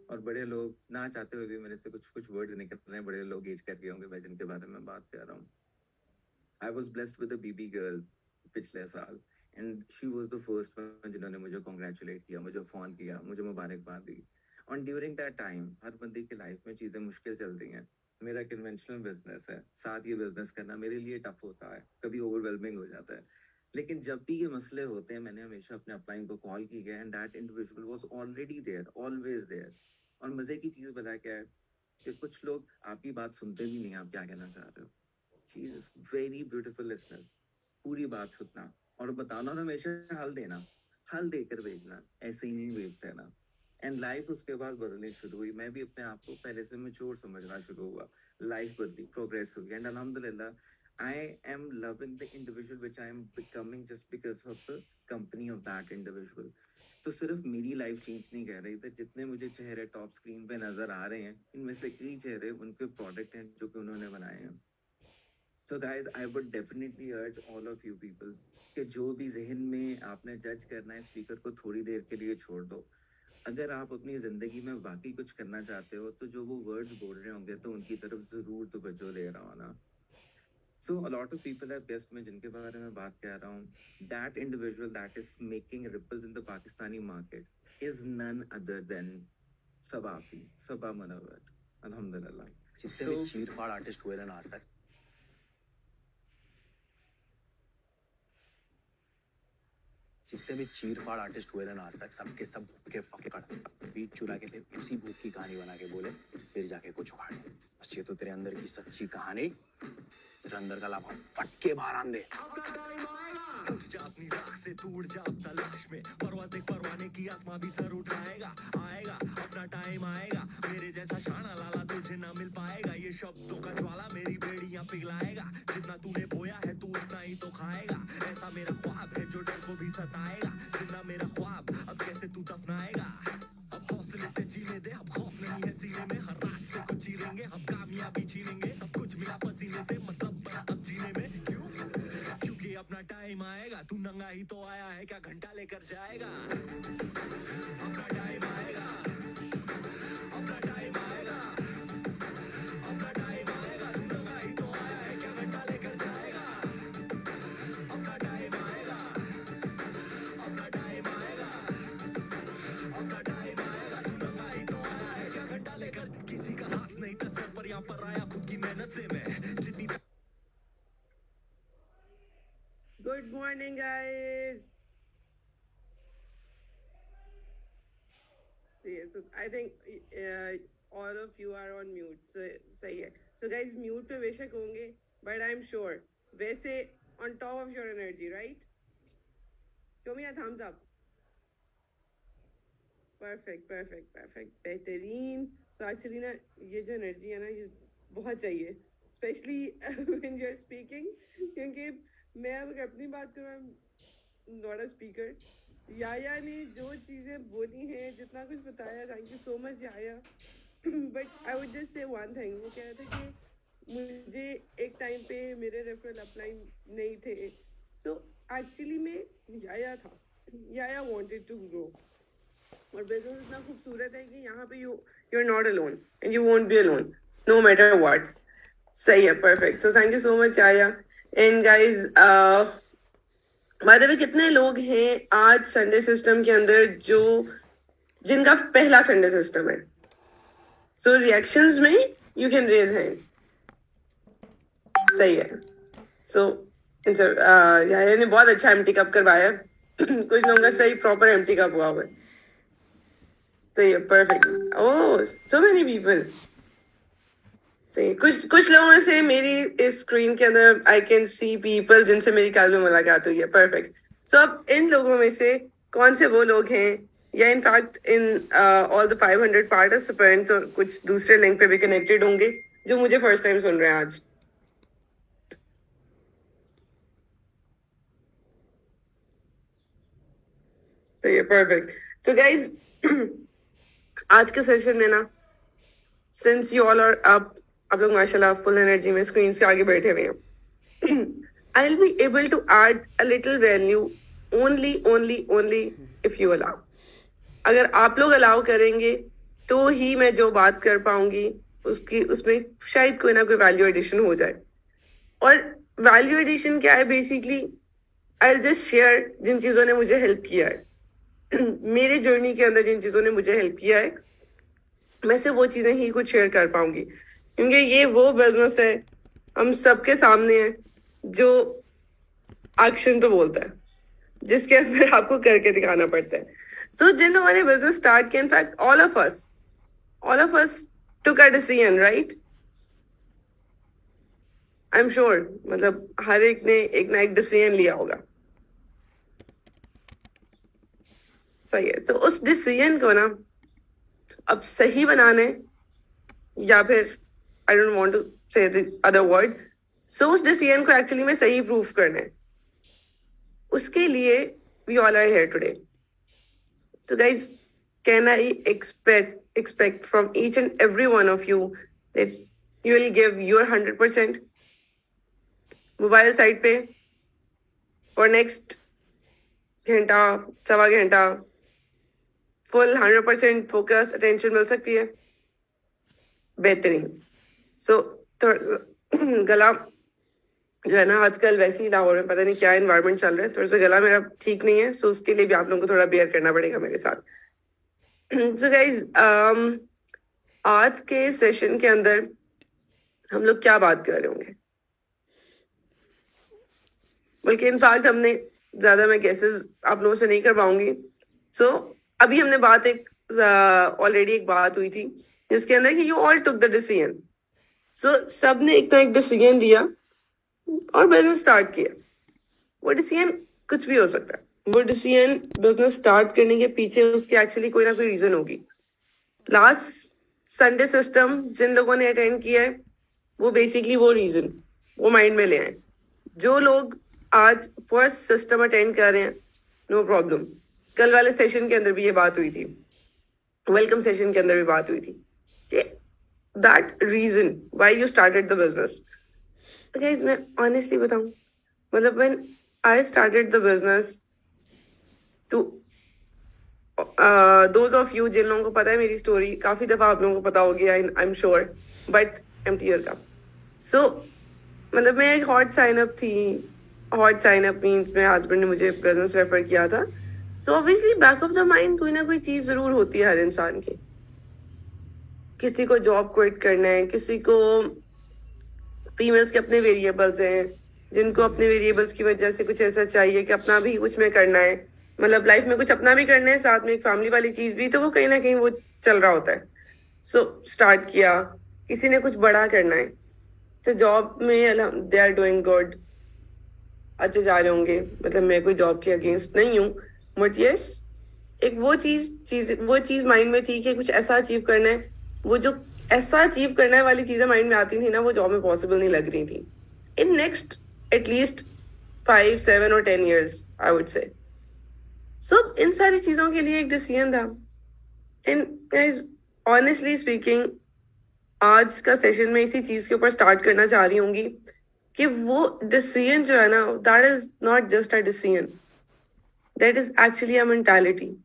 और बड़े लोग ना चाहते हुए भी मेरे से कुछ कुछ वर्ड्स निकल रहे हैं, बड़े लोग एज कर गए होंगे मैं जिनके बारे में बात कर रहा हूँ। I was blessed with a baby girl पिछले साल and she was the first one जिन्होंने मुझे कॉन्ग्रेचुलेट किया, मुझे फोन किया, मुझे मुबारकबाद दी। और ड्यूरिंग दैट टाइम हर बंदे की लाइफ में चीजें मुश्किल चलती हैं। मेरा कन्वेंशनल बिजनेस है, साथ ये बिजनेस करना मेरे लिए टफ होता है, कभी ओवरवेलमिंग हो जाता है। लेकिन जब भी ये मसले होते हैं, मैंने हमेशा अपने अपलाइन को कॉल की है and that individual was already there, always there. और मजे की चीज बता क्या है कि कुछ लोग आपकी बात सुनते भी नहीं, आप क्या कहना चाह रहे हो। She is very beautiful listener, पूरी बात सुनना, और बताना और हमेशा हल देना, हल देकर भेजना, ऐसे ही नहीं भेजते ना। एंड लाइफ उसके बाद बदलनी शुरू हुई। मैं भी अपने आप को पहले से मैच्योर समझना शुरू हुआ, लाइफ बदली, प्रोग्रेस हुई, एंड अल्हम्दुलिल्लाह I am loving the individual which I am becoming just because of the company of that individual. तो सिर्फ मेरी लाइफ चेंज नहीं कह रही थी, जितने मुझे चेहरे टॉप स्क्रीन पे नजर आ रहे हैं, इनमें से कई चेहरे उनके प्रोडक्ट हैं जो कि उन्होंने बनाए हैं। सो गाइज आई वुड डेफिनेटली अर्ज ऑल ऑफ यू पीपल कि जो भी जहन में आपने जज करना है, स्पीकर को थोड़ी देर के लिए छोड़ दो। अगर आप अपनी जिंदगी में वाकई कुछ करना चाहते हो तो जो वो वर्ड्स बोल रहे होंगे तो उनकी तरफ जरूर तवज्जो दे रहा हो ना। So a lot of people have guessed में जिनके बारे में बात कर रहा हूँ, that individual that is making ripples in the Pakistani market is none other than Saba Manwar, अल्हम्दुलिल्लाह। जितने भी चीरफाड़ आर्टिस्ट हुए ना आज तक, जितने भी चीरफाड़ आर्टिस्ट हुए ना आज तक, सबके सब के फके बीच चुरा के फिर उसी भूत की कहानी बना के बोले, फिर जाके कुछ उखाड़े। बस ये तो तेरे अंदर की सच्ची कहानी, तेरे अंदर का लाभ फटके बाहर आन दे। उठ जा अपनी राख से, तू उड़ जा अब तलाश में, परवाज़ देख परवाने की, आसमां भी सर उठाएगा, आएगा अपना टाइम आएगा, मेरे जैसा शाना लाला तुझे ना मिल पाएगा, ये शब्दों का ज्वाला मेरी बेड़ियां पिघलाएगा, जितना तूने बोया है तू उतना ही तो खाएगा, ऐसा मेरा ख्वाब है जो डर को भी सताएगा, जिंदा मेरा ख्वाब अब कैसे तू दफनाएगा, अब हौसले से जीने दे, अब खौफ नहीं है सीने में, हर रास्ते को चीरेंगे हम, कामयाबी छीनेंगे, सब कुछ मिला पसीने से, मतलब बना अब जीने में, क्यों? क्योंकि अपना टाइम आएगा, तू नंगा ही तो आया है, क्या घंटा लेकर जाएगा, अपना टाइम आएगा, अपना टाइम आएगा, अपना टाइम आएगा, तू नंगा ही तो आया है, क्या घंटा लेकर जाएगा, अपना टाइम आएगा, अपना टाइम आएगा, अपना टाइम आएगा, तू नंगा ही तो आया है, क्या घंटा लेकर, किसी का हाथ नहीं था सर पर, यहाँ पर आया खुद की मेहनत से मैं, जितनी Good morning, guys. Yes, so I think all of you are on mute. So सही है. So guys, mute पे बेशक होंगे, but I'm sure वैसे on top of your energy, right? Show me a thumbs up. Perfect, perfect, perfect. बेहतरीन. So actually ना ये जो energy है ना ये बहुत चाहिए, especially when you're speaking, क्योंकि मैं अगर अपनी बात करूँ, नॉट अ स्पीकर, याया ने जो चीज़ें बोली हैं, जितना कुछ बताया, थैंक यू सो मच याया, but I would just say one thing, वो कह रहे थे कि मुझे एक टाइम पे मेरे रेफरल अपलाइन नहीं थे, सो एक्चुअली में याया था, याया वांटेड टू ग्रो, और बिजनेस इतना खूबसूरत है कि यहाँ पे you are not alone and you won't be alone no matter what. सही है, perfect. So thank you so much याया। And guys by the way, कितने लोग हैं आज संडे सिस्टम के अंदर जो जिनका पहला संडे सिस्टम है? सो रिएक्शंस में यू कैन रेज हैंड। सही है। सो याया ने बहुत अच्छा एम्प्टी कप करवाया कुछ लोगों का सही प्रॉपर एम्प्टी कप हुआ है। सही है, परफेक्ट। ओह, सो मेनी पीपल। सही, कुछ लोगों में से मेरी इस स्क्रीन के अंदर आई कैन सी पीपल जिनसे मेरी कल में मुलाकात हुई है। परफेक्ट। सो अब इन लोगों में से कौन से वो लोग हैं, या in fact in all the 500 participants और कुछ दूसरे लिंक पे भी कनेक्टेड होंगे जो मुझे फर्स्ट टाइम सुन रहे हैं आज? सही है, परफेक्ट। सो गाइज आज के सेशन में ना, since you all are up, आप लोग माशाल्लाह फुल एनर्जी में स्क्रीन से आगे बैठे हुए हैं, I will be able to add a little value only if you allow. अगर आप लोग अलाउ करेंगे तो ही मैं जो बात कर पाऊंगी उसमें शायद कोई ना कोई वैल्यू एडिशन हो जाए। और वैल्यू एडिशन क्या है? Basically I will just share जिन चीजों ने मुझे हेल्प किया है मेरे जर्नी के अंदर जिन चीजों ने मुझे हेल्प किया है, मैं सिर्फ वो चीजें ही कुछ शेयर कर पाऊंगी, क्योंकि ये वो बिजनेस है हम सबके सामने है जो एक्शन पे बोलता है, जिसके अंदर आपको करके दिखाना पड़ता है। सो जिन लोगों ने बिजनेस स्टार्ट किया, in fact all of us took a decision, right? I am sure, मतलब हर एक ने एक ना एक डिसीजन लिया होगा। सही है. So उस डिसीजन को ना अब सही बनाने या फिर आई डोंट वांट टू से द अदर वर्ड, सो उस डिसीजन को एक्चुअली में सही प्रूफ करना है. उसके लिए we all are here today. So guys, can I expect from each and every one of you that you will give your 100% mobile side पे और नेक्स्ट घंटा सवा घंटा फुल 100% फोकस अटेंशन मिल सकती है? बेहतरीन. सो तो गला जो है ना आजकल वैसे ही लाहौर में पता नहीं क्या एनवायरनमेंट चल रहा है, थोड़ा सा गला मेरा ठीक नहीं है, सो उसके लिए भी आप लोगों को थोड़ा बेयर करना पड़ेगा मेरे साथ. सो गाइज, आज के सेशन के अंदर हम लोग क्या बात कर रहे होंगे, बल्कि इनफैक्ट हमने ज्यादा मैं गेसेस आप लोगों से नहीं कर पाऊंगी. सो अभी हमने बात एक ऑलरेडी एक बात हुई थी जिसके अंदर कि you all took the decision. So सब ने एक डिसीजन लिया और बिजनेस स्टार्ट किया. वो डिसीजन कुछ भी हो सकता है. वो डिसीजन बिजनेस स्टार्ट करने के पीछे उसकी एक्चुअली कोई ना कोई रीजन होगी. लास्ट संडे सिस्टम जिन लोगों ने अटेंड किया है वो बेसिकली वो रीजन वो माइंड में ले आए. जो लोग आज फर्स्ट सिस्टम अटेंड कर रहे हैं, नो प्रॉब्लम. कल वाले सेशन के अंदर भी ये बात हुई थी, वेलकम सेशन के अंदर भी बात हुई थी कि that reason why you started the business. Guys, मैं ऑनेस्टली बताऊं, मतलब when I started the business, to those of you जिन लोगों को पता है मेरी स्टोरी, काफी दफा आप लोगों को पता होगी, I am sure, but empty your cup. So मतलब मैं एक हॉट साइन अप थी. हॉट साइन अप मीन्स मेरे हस्बैंड ने मुझे बिजनेस रेफर किया था. So obviously back of the mind कोई ना कोई चीज जरूर होती है हर इंसान की. किसी को जॉब क्विट करना है, किसी को फीमेल्स के अपने वेरिएबल्स हैं जिनको अपने वेरिएबल्स की वजह से कुछ ऐसा चाहिए कि अपना भी कुछ में करना है, मतलब लाइफ में कुछ अपना भी करना है, साथ में एक फैमिली वाली चीज भी, तो वो कहीं ना कहीं वो चल रहा होता है. सो स्टार्ट किया. किसी ने कुछ बड़ा करना है, तो जॉब में दे आर डूइंग गुड, अच्छे जा रहे होंगे, मतलब मैं कोई जॉब के अगेंस्ट नहीं हूँ, बट यस एक वो चीज माइंड में थी कि कुछ ऐसा अचीव करना है. वो जो ऐसा अचीव करना है वाली चीजें माइंड में आती थी ना, वो जॉब में पॉसिबल नहीं लग रही थी इन नेक्स्ट एटलीस्ट 5, 7 और 10 years आई वुड से. सो इन सारी चीजों के लिए एक डिसीजन था. एंड गाइस, ऑनेस्टली स्पीकिंग, आज का सेशन में इसी चीज के ऊपर स्टार्ट करना चाह रही होंगी कि वो डिसीजन जो है ना, that is not just a decision, that is actually a mentality.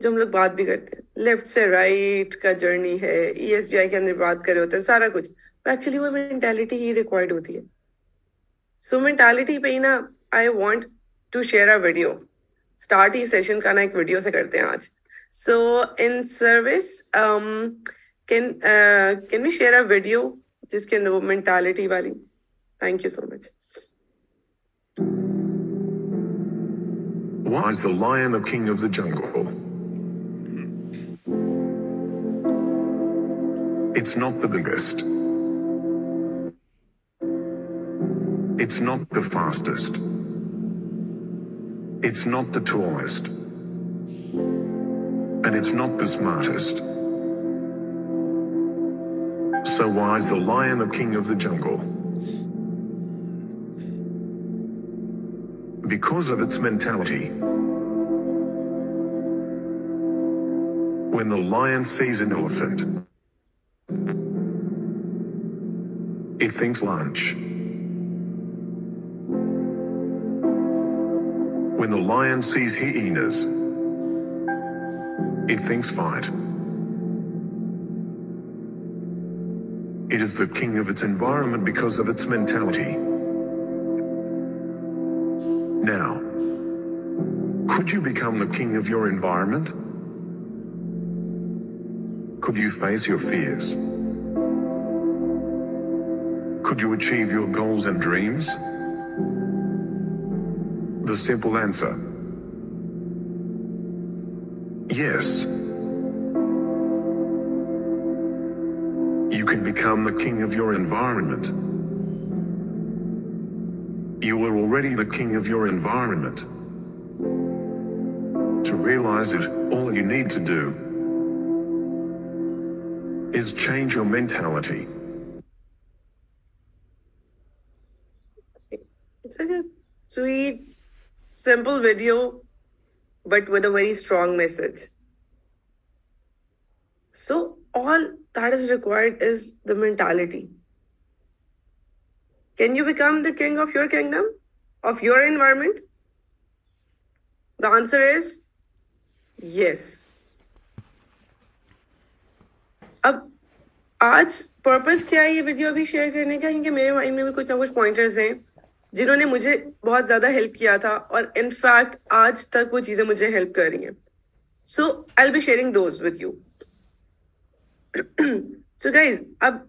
जो हम लोग बात भी करते हैं, लेफ्ट से राइट का जर्नी है, ESBI के अंदर बात कर रहे होते हैं सारा कुछ, तो एक्चुअली वो मेंटालिटी ही रिक्वायर्ड होती है. सो मेंटालिटी पे ही ना I want to share a video. Start ही सेशन का ना एक वीडियो से करते हैं आज. So in service can we share a video जिसके अंदर वो मेंटालिटी वाली. Thank you so much. Why is the lion the king of the jungle? It's not the biggest. It's not the fastest. It's not the tallest. And it's not the smartest. So why is the lion the king of the jungle? Because of its mentality. When the lion sees an elephant, it thinks lunch. When the lion sees hyenas, it thinks fight. It is the king of its environment because of its mentality. Now, could you become the king of your environment? Could you face your fears? Could you achieve your goals and dreams? The simple answer: yes. You can become the king of your environment. You are already the king of your environment. to realize it, all you need to do is change your mentality. It's such a sweet, simple video, but with a very strong message. So all that is required is the mentality. Can you become the king of your kingdom, of your environment? The answer is yes. अब आज purpose क्या है ये video अभी share करने का, क्योंकि मेरे माइंड में भी कुछ ना कुछ पॉइंटर्स हैं जिन्होंने मुझे बहुत ज्यादा हेल्प किया था और इनफैक्ट आज तक वो चीजें मुझे हेल्प कर रही हैं. So I will be sharing those with you. So guys, अब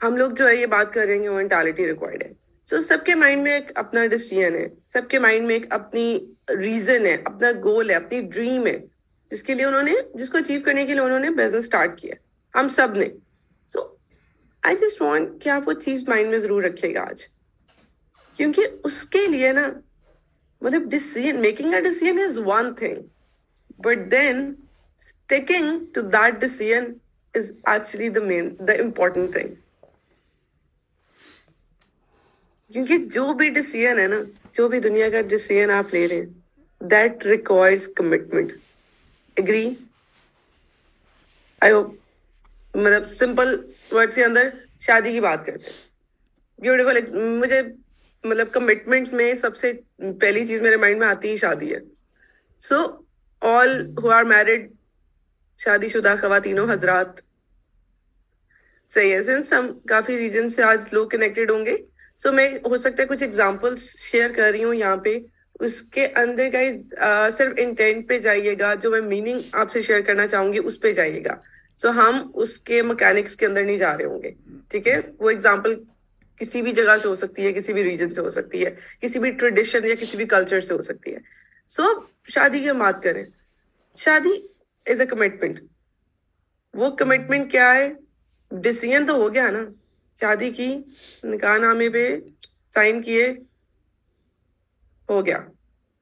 हम लोग जो है ये बात कर रहे हैं मेंटालिटी रिक्वायर्ड है. सो सबके माइंड में एक अपना डिसीजन है, सबके माइंड में एक अपनी रीजन है, अपना गोल है, अपनी ड्रीम है, जिसके लिए उन्होंने, जिसको अचीव करने के लिए उन्होंने बिजनेस स्टार्ट किया, हम सब ने. सो आई जस्ट वांट कि आप वो चीज माइंड में जरूर रखिएगा आज, क्योंकि उसके लिए ना, मतलब decision making a decision is one thing, but then sticking to that decision is actually the important thing. क्योंकि जो भी डिसीजन है ना, जो भी दुनिया का डिसीजन आप ले रहे हैं, that requires commitment. Agree? I hope. मतलब सिंपल वर्ड के अंदर शादी की बात करते हैं. ब्यूटीफुल. मुझे मतलब कमिटमेंट में सबसे पहली चीज मेरे माइंड में आती ही शादी है. So all who are married, शादीशुदा खवातीनों हजरात, सही है. सिंस हम काफी रीजन से आज लोग कनेक्टेड होंगे, सो मैं हो सकता है कुछ एग्जांपल्स शेयर कर रही हूँ यहाँ पे. उसके अंदर गाइस सिर्फ इंटेंट पे जाइएगा, जो मैं मीनिंग आपसे शेयर करना चाहूंगी उस पे जाइएगा. सो हम उसके मैकेनिक्स के अंदर नहीं जा रहे होंगे, ठीक है. वो एग्जांपल किसी भी जगह से हो सकती है, किसी भी रीजन से हो सकती है, किसी भी ट्रेडिशन या किसी भी कल्चर से हो सकती है. सो शादी की हम बात करें, शादी इज अ कमिटमेंट. वो कमिटमेंट क्या है? डिसीजन तो हो गया ना, शादी की, निकाहनामे पे साइन किए, हो गया,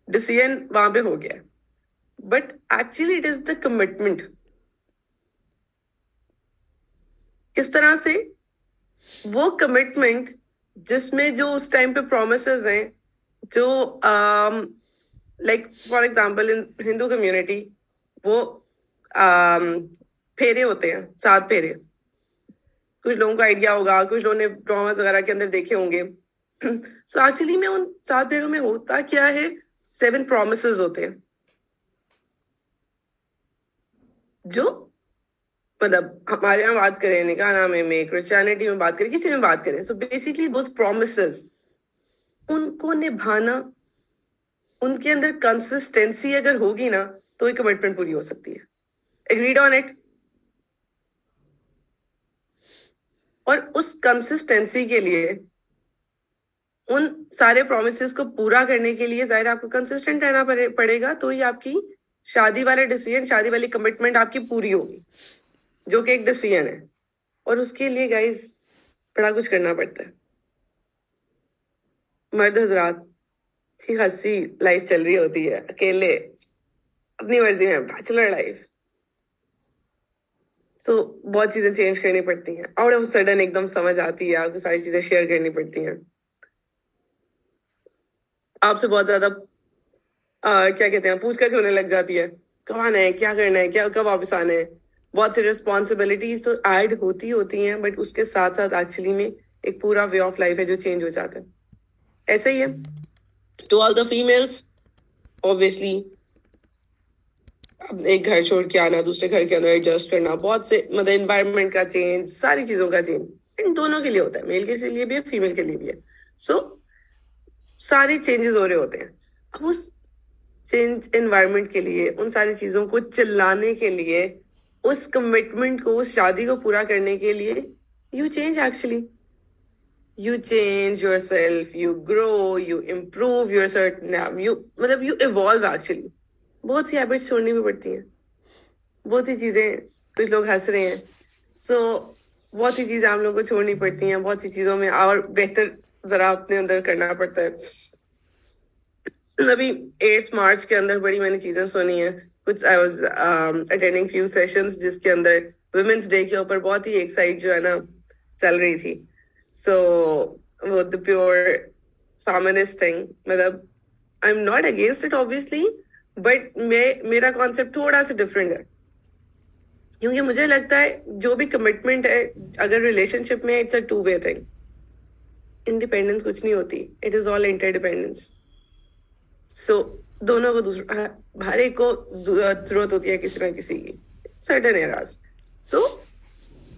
डिसीजन वहां पे हो गया. But actually it is the commitment. किस तरह से? वो कमिटमेंट जिसमें जो उस टाइम पे प्रोमिसेस हैं, जो like for example in Hindu community वो फेरे होते हैं, 7 फेरे. कुछ लोगों को आइडिया होगा, कुछ लोगों ने ड्रामास वगैरह के अंदर देखे होंगे. सो एक्चुअली में उन 7 फेरों में होता क्या है? 7 प्रोमिसेस होते हैं, जो मतलब हमारे यहाँ बात करें, निकाहनामे में, क्रिश्चियनिटी में बात करें, किसी में बात करें, सो बेसिकली वो प्रोमिसेस, उनको निभाना, उनके अंदर कंसिस्टेंसी अगर होगी ना, तो ये कमिटमेंट पूरी हो सकती है. Agreed on it? और उस कंसिस्टेंसी के लिए, उन सारे प्रोमिसेस को पूरा करने के लिए जाहिर आपको कंसिस्टेंट रहना पड़ेगा. तो ये आपकी शादी वाला डिसीजन, शादी वाली कमिटमेंट आपकी पूरी होगी, जो कि एक डिसीजन है. और उसके लिए गाइस बड़ा कुछ करना पड़ता है. मर्द हजरात अच्छी खासी लाइफ चल रही होती है, अकेले अपनी मर्जी में, बैचलर लाइफ. सो बहुत चीजें चेंज करनी पड़ती हैं. आउट ऑफ सडन एकदम समझ आती है, आपको सारी चीजें शेयर करनी पड़ती हैं. आपसे बहुत ज्यादा क्या कहते हैं, पूछताछ होने लग जाती है, कब आना है, क्या करना है, क्या कब वापस आना है. बहुत सी रिस्पॉन्सिबिलिटीज तो ऐड होती हैं, बट उसके साथ साथ एक्चुअली में एक पूरा वे ऑफ लाइफ है जो चेंज हो जाता है. ऐसा ही है. To all the females, obviously अब एक घर छोड़ के आना, दूसरे घर के अंदर एडजस्ट करना, बहुत से मतलब एनवायरनमेंट का चेंज, सारी चीजों का चेंज इन दोनों के लिए होता है, मेल के लिए भी है, फीमेल के लिए भी है. सो सारे चेंजेस हो रहे होते हैं. अब उस चेंज एनवायरनमेंट के लिए, उन सारी चीजों को चिल्लाने के लिए, उस कमिटमेंट को, उस शादी को पूरा करने के लिए, you change actually. You change yourself, you grow, you improve your certain, मतलब you evolve actually. बहुत सी हैबिट्स छोड़नी भी पड़ती हैं, बहुत सी चीजें, कुछ लोग हंस रहे हैं. सो बहुत सी चीजें आप लोगों को छोड़नी पड़ती हैं, बहुत सी चीजों में और बेहतर जरा अपने अंदर करना पड़ता है. अभी 8 मार्च के अंदर बड़ी मैंने चीजें सुनी है कुछ. I was attending few sessions जिसके अंदर वुमेन्स डे के ऊपर बहुत ही एक साइड जो है ना चल रही थी. सो वो द प्योर फेमिनिस्ट थिंग, मतलब I am not against it obviously, but मेरा कॉन्सेप्ट थोड़ा सा डिफरेंट है. क्योंकि मुझे लगता है जो भी कमिटमेंट है अगर रिलेशनशिप में, it's a two way thing. Independence कुछ नहीं होती, इट इज ऑल इंटरडिपेंडेंस. सो दोनों को दूसरा हर एक को जरूरत होती है किसी ना किसी की, certain areas. So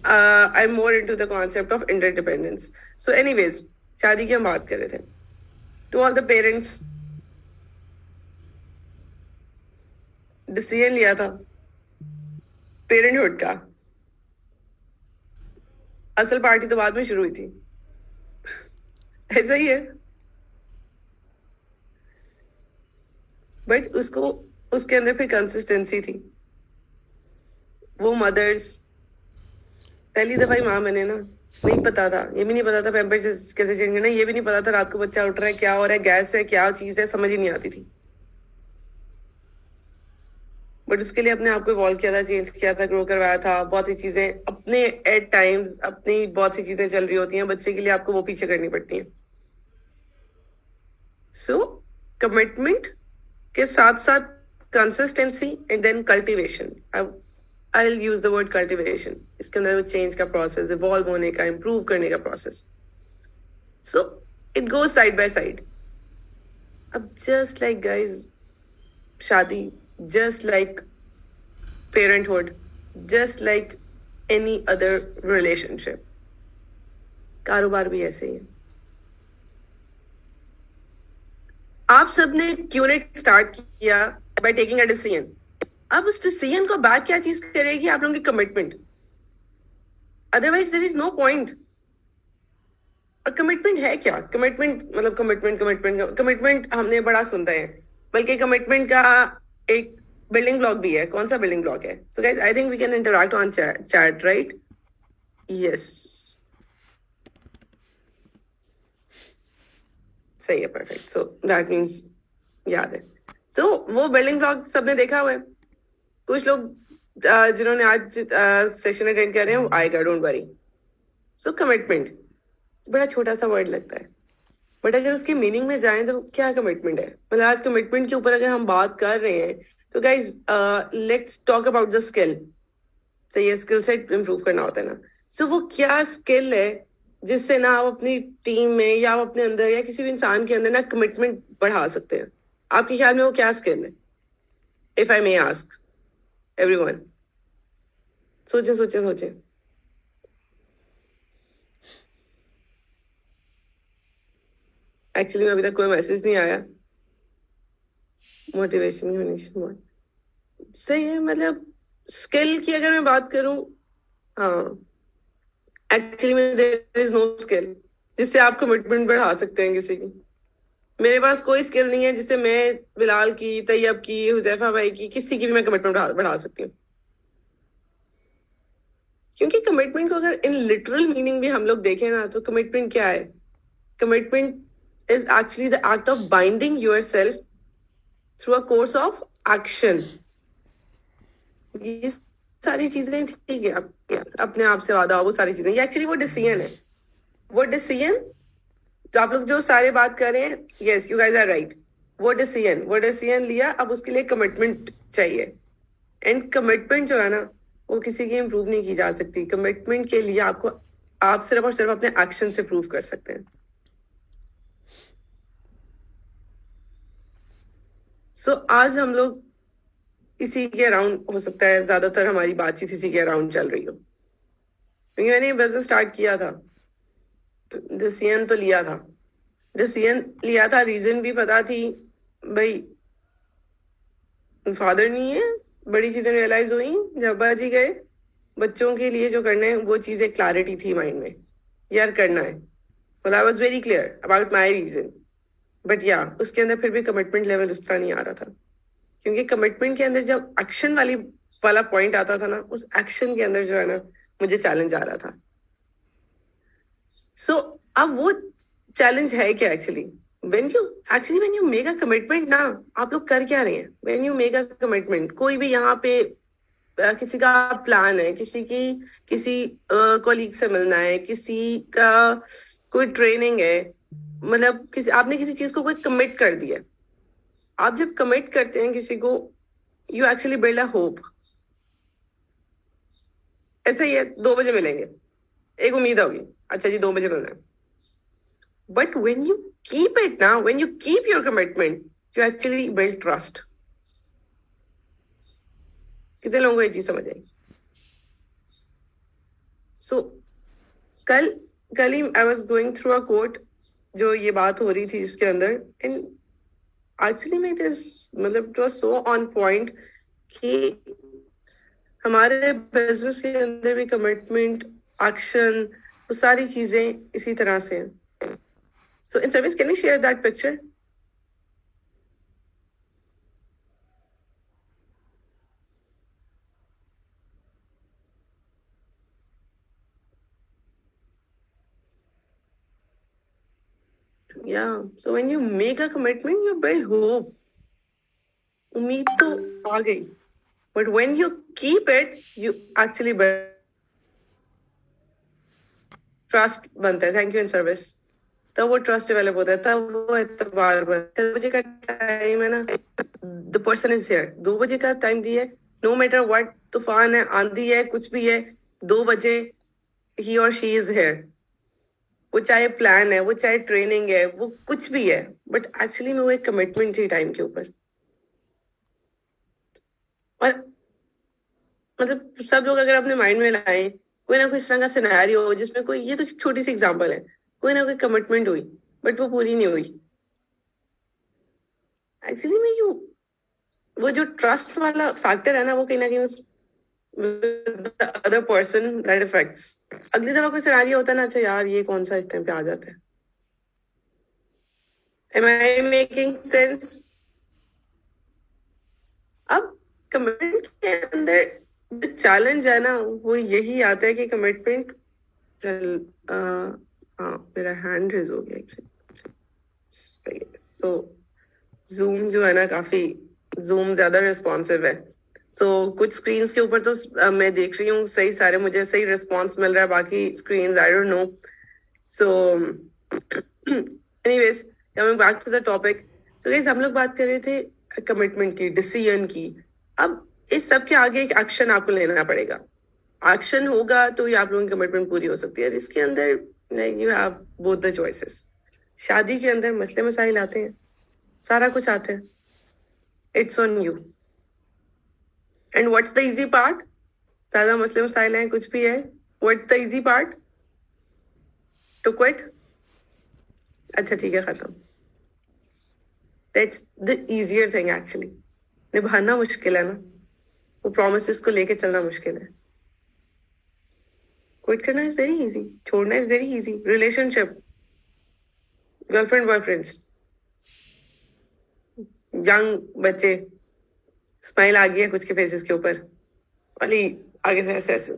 I am more into the concept of interdependence. So anyways, शादी की हम बात कर रहे थे. To all the parents, decision लिया था पेरेंटहुड का. असल पार्टी तो बाद में शुरू हुई थी. ऐसा ही है. बट उसको उसके अंदर फिर कंसिस्टेंसी थी. वो मदर्स पहली दफा ही माँ बने ना, नहीं पता था, ये भी नहीं पता था पैम्पर्स कैसे चेंज करना, ये भी नहीं पता था रात को बच्चा उठ रहा है क्या हो रहा है, गैस है क्या चीज है, समझ ही नहीं आती थी. बट उसके लिए अपने आप को इवॉल्व किया था, चेंज किया था, ग्रो करवाया था. बहुत सी चीजें अपने एट टाइम्स अपनी बहुत सी चीजें चल रही होती हैं, बच्चे के लिए आपको वो पीछे करनी पड़ती हैं. सो कमिटमेंट के साथ साथ consistency and then cultivation. I will use the word cultivation. इसके अंदर चेंज का प्रोसेस, इवॉल्व होने का, इम्प्रूव करने का process. So it goes side by side. अब जस्ट लाइक गाइज, शादी, just like parenthood, just like any other relationship, कारोबार भी ऐसे ही है. आप सबने क्यूनेट स्टार्ट किया by taking a decision. अब उस डिसीजन को बैक क्या चीज करेगी? आप लोगों की commitment. Otherwise there is no point. और कमिटमेंट है क्या? कमिटमेंट मतलब कमिटमेंट हमने बड़ा सुनते हैं, बल्कि कमिटमेंट का एक बिल्डिंग ब्लॉक भी है. कौन सा बिल्डिंग ब्लॉक है? So guys, I think we can interact on chat, right? Yes, सही है, परफेक्ट. सो दैट मीन्स याद है. सो वो बिल्डिंग ब्लॉक सबने देखा हुआ है. कुछ लोग जिन्होंने आज सेशन अटेंड कर रहे हैं वो आएगा, डोंट वरी. सो कमिटमेंट बड़ा छोटा सा वर्ड लगता है, बट अगर उसकी मीनिंग में जाएं तो क्या कमिटमेंट है? मतलब आज कमिटमेंट के ऊपर अगर हम बात कर रहे हैं तो guys let's talk about the skill. सही है, स्किल सेट इंप्रूव करना होता है ना. सो वो क्या स्किल है जिससे ना आप अपनी टीम में या आप अपने अंदर या किसी भी इंसान के अंदर ना कमिटमेंट बढ़ा सकते हैं? आपके ख्याल में वो क्या स्किल है? If I may ask everyone, सोचे सोचे सोचे. एक्चुअली में अभी तक कोई मैसेज नहीं आया. मोटिवेशन सही है. मतलब स्किल की अगर मैं बात करूं, हाँ, एक्चुअली में देयर इज नो स्किल जिससे आप कमिटमेंट बढ़ा सकते हैं किसी की. मेरे पास कोई स्किल नहीं है जिससे मैं बिलाल की, तैयब की, हुजैफा भाई की, किसी की भी मैं कमिटमेंट बढ़ा सकती हूँ. क्योंकि कमिटमेंट को अगर इन लिटरल मीनिंग भी हम लोग देखें ना, तो कमिटमेंट क्या है? Commitment is actually the act of binding yourself through a course of action. ये सारी चीजें ठीक है, अपने आप से वादा, वो सारी चीजें, ये एक्चुअली वो डिसीजन है. वो डिसीजन तो आप लोग जो सारे बात कर रहे हैं, yes you guys are right. वो डिसीजन लिया, अब उसके लिए कमिटमेंट चाहिए. एंड कमिटमेंट जो है ना, वो किसी की इम्प्रूव नहीं की जा सकती. कमिटमेंट के लिए आपको आप सिर्फ और सिर्फ अपने एक्शन से प्रूव कर सकते हैं. सो आज हम लोग इसी के अराउंड, हो सकता है ज्यादातर हमारी बातचीत इसी के अराउंड चल रही हो. क्योंकि मैंने बिजनेस स्टार्ट किया था, डिसीजन तो लिया था, रीजन भी पता थी. भाई फादर नहीं है, बड़ी चीजें रियलाइज हुई जब बाजी गए. बच्चों के लिए जो करना है वो चीजें क्लैरिटी थी माइंड में, यार करना है. well, I was very clear about my reason. But या उसके अंदर फिर भी कमिटमेंट लेवल उस तरह नहीं आ रहा था. क्योंकि कमिटमेंट के अंदर जब एक्शन वाला पॉइंट आता था ना, उस एक्शन के अंदर जो है ना मुझे चैलेंज आ रहा था. सो अब वो चैलेंज है क्या actually? when you make a commitment ना, आप लोग कर क्या रहे हैं? When you make a commitment, कोई भी यहाँ पे किसी का प्लान है, किसी कॉलीग से मिलना है, किसी का कोई ट्रेनिंग है, मतलब आपने किसी चीज को कोई कमिट कर दिया. आप जब कमिट करते हैं किसी को, you actually build a hope. ऐसा ही है, 2 बजे मिलेंगे, एक उम्मीद होगी, अच्छा जी 2 बजे मिलना है. But when you keep it now, when you keep your commitment, you actually build trust. कितने लोगों को ये चीज समझ आई? So कल ही I was going through a quote जो ये बात हो रही थी इसके अंदर, and actually it is, मतलब it was so on point कि हमारे बिजनेस के अंदर भी कमिटमेंट, एक्शन, वो सारी चीजें इसी तरह से हैं. So in service, can you share that picture? Yeah. So when you make a commitment, you build hope. उम्मीद तो आ गई, but when you keep it, you actually build trust बनता है. Thank you in service. तब वो trust develop होता है, तब वो एतबार बनता है. 2 बजे का टाइम है ना, द पर्सन इज हियर. 2 बजे का टाइम दिया है, नो मैटर व्हाट, तूफान है, आंधी है, कुछ भी है, 2 बजे ही और शी इज हियर. वो चाहे प्लान है, वो चाहे ट्रेनिंग है, वो कुछ भी है, बट एक्चुअली में वो एक कमिटमेंट थी टाइम के ऊपर. और मतलब सब लोग अगर अपने माइंड में लाएं, कोई ना कोई इस तरह का सिनेरियो हो जिसमें कोई, ये तो छोटी सी एग्जांपल है, कोई ना कोई कमिटमेंट हुई बट वो पूरी नहीं हुई. एक्चुअली में वो जो ट्रस्ट वाला फैक्टर है ना, वो कहीं ना कहीं अदर पर्सन दैट इफेक्ट्स. अगली दफा कोई सिनेरियो होता है ना, अच्छा यार ये कौन सा इस टाइम पे आ जाता है. Am I making sense? अब कमिटमेंट के अंदर जो चैलेंज है ना, वो यही आता है कि कमिटमेंट, चल हाँ मेरा हैंड रेज हो गया, सही है. सो जूम जो है ना, काफी जूम ज्यादा रिस्पॉन्सिव है. सो कुछ स्क्रीन्स के ऊपर तो मैं देख रही हूँ सही, सारे मुझे सही रिस्पॉन्स मिल रहा है, बाकी screens I don't know. So anyways, coming back to the topic. So guys, हम लोग बात कर रहे थे कमिटमेंट की, डिसीजन की. अब इस सब के आगे एक एक्शन आपको लेना पड़ेगा. एक्शन होगा तो ये आप लोगों की कमिटमेंट पूरी हो सकती है. इसके अंदर you have both the choices. शादी के अंदर मसले मसाइल आते हैं, सारा कुछ आता है, it's on you. And what's the easy part? ज्यादा मसले मसाइल हैं, कुछ भी है, what's the easy part? To quit. अच्छा ठीक है, खत्म. That's the easier thing actually. निभाना मुश्किल है ना, वो प्रोमिसेस को लेके चलना मुश्किल है. क्विट करना इज वेरी इजी, छोड़ना is very easy. Relationship, girlfriend boyfriends, young बच्चे, स्माइल आ गई है कुछ के फेसेस के ऊपर वाली, आगे से ऐसे ऐसे.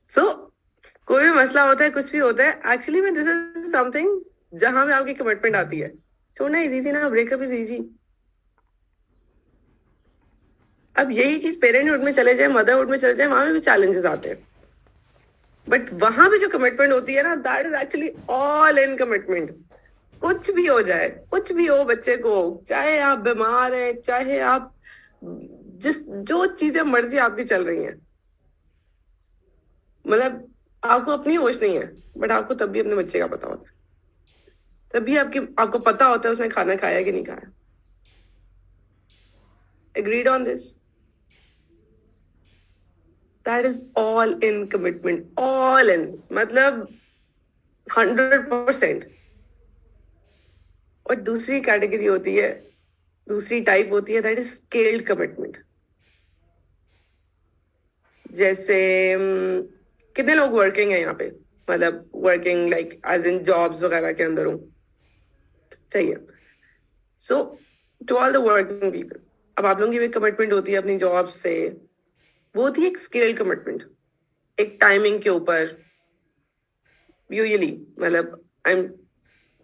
सो कोई भी मसला होता है, कुछ भी होता है, एक्चुअली में दिस इज समथिंग जहां में आपकी कमिटमेंट आती है. छोड़ना इज इजी ना, ब्रेकअप इज इजी. अब यही चीज पेरेंटहुड में चले जाए, मदरहुड में चले जाए, वहां में भी चैलेंजेस आते हैं, बट वहां भी जो कमिटमेंट होती है ना, that is actually all in commitment. कुछ भी हो जाए, कुछ भी हो बच्चे को, चाहे आप बीमार हैं, चाहे आप जो चीजें मर्जी आपकी चल रही हैं, मतलब आपको अपनी होश नहीं है, बट आपको तब भी अपने बच्चे का पता होता है. तभी आपको पता होता है उसने खाना खाया कि नहीं खाया. Agreed on this? That is all in commitment, all in, मतलब 100%. और दूसरी कैटेगरी होती है, दूसरी टाइप होती है, दैट इज स्केल्ड कमिटमेंट. जैसे कितने लोग वर्किंग है यहाँ पे, मतलब working like as in jobs वगैरह के अंदर हूँ, सही है. So to all the working people, अब आप लोगों की भी कमिटमेंट होती है अपनी जॉब से, वो होती है एक स्केल कमिटमेंट, एक टाइमिंग के ऊपर यूजुअली. मतलब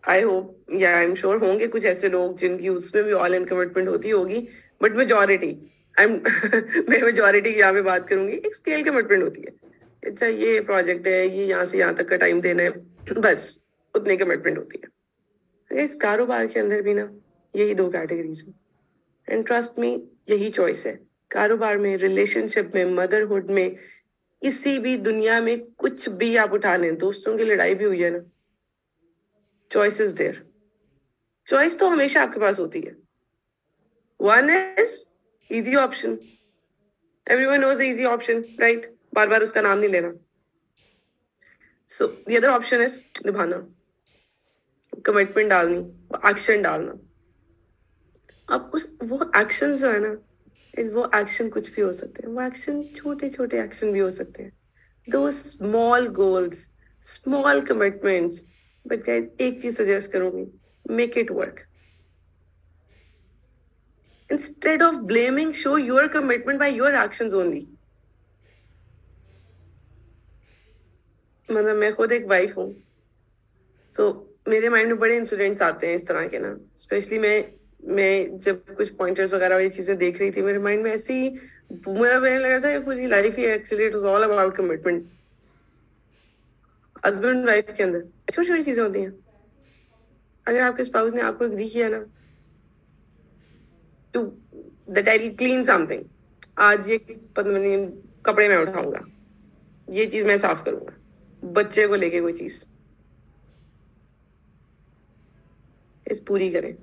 आई होप या आई एम श्योर होंगे कुछ ऐसे लोग जिनकी उसमें भी ऑल इन कमिटमेंट होती होगी, बट मेजोरिटी आई एम मैं मेजोरिटी की यहाँ पे बात करूंगी, एक स्केल कमिटमेंट होती है। अच्छा ये प्रोजेक्ट है, ये यहाँ से यहाँ तक का टाइम देना है, बस उतनी कमिटमेंट होती है। इस कारोबार के अंदर भी ना यही दो कैटेगरीज है, एंड ट्रस्ट मी यही चॉइस है। कारोबार में, रिलेशनशिप में, मदरहुड में, किसी भी दुनिया में कुछ भी आप उठा लें, दोस्तों की लड़ाई भी हुई है ना, चॉइस इज देयर। चॉइस तो हमेशा आपके पास होती है। One is easy option, everyone knows easy option, right? बार बार उसका नाम नहीं लेना। So the other option is निभाना, कमिटमेंट डालनी, एक्शन डालना। अब उस वो एक्शन जो है ना, वो एक्शन कुछ भी हो सकते हैं, वो एक्शन छोटे छोटे एक्शन भी हो सकते हैं, दो small goals, small commitments. But guys एक चीज सजेस्ट करूंगी, make it work. Instead of blaming, show your commitment by your actions only. मतलब मैं खुद एक वाइफ हूँ, सो मेरे माइंड में बड़े इंसिडेंट्स आते हैं इस तरह के ना, स्पेशली मैं जब कुछ पॉइंटर्स वगैरह वाली चीजें देख रही थी, मेरे माइंड में ऐसी मतलब मैंने लगा था पूरी life he actually it was all about commitment. Husband wife के अंदर छोटी छोटी चीजें होती हैं। अगर आपके स्पाउस ने आपको एग्री किया ना to that I will clean something, आज ये कपड़े मैं उठाऊंगा, ये चीज मैं साफ करूंगा, बच्चे को लेके कोई चीज इस पूरी करें,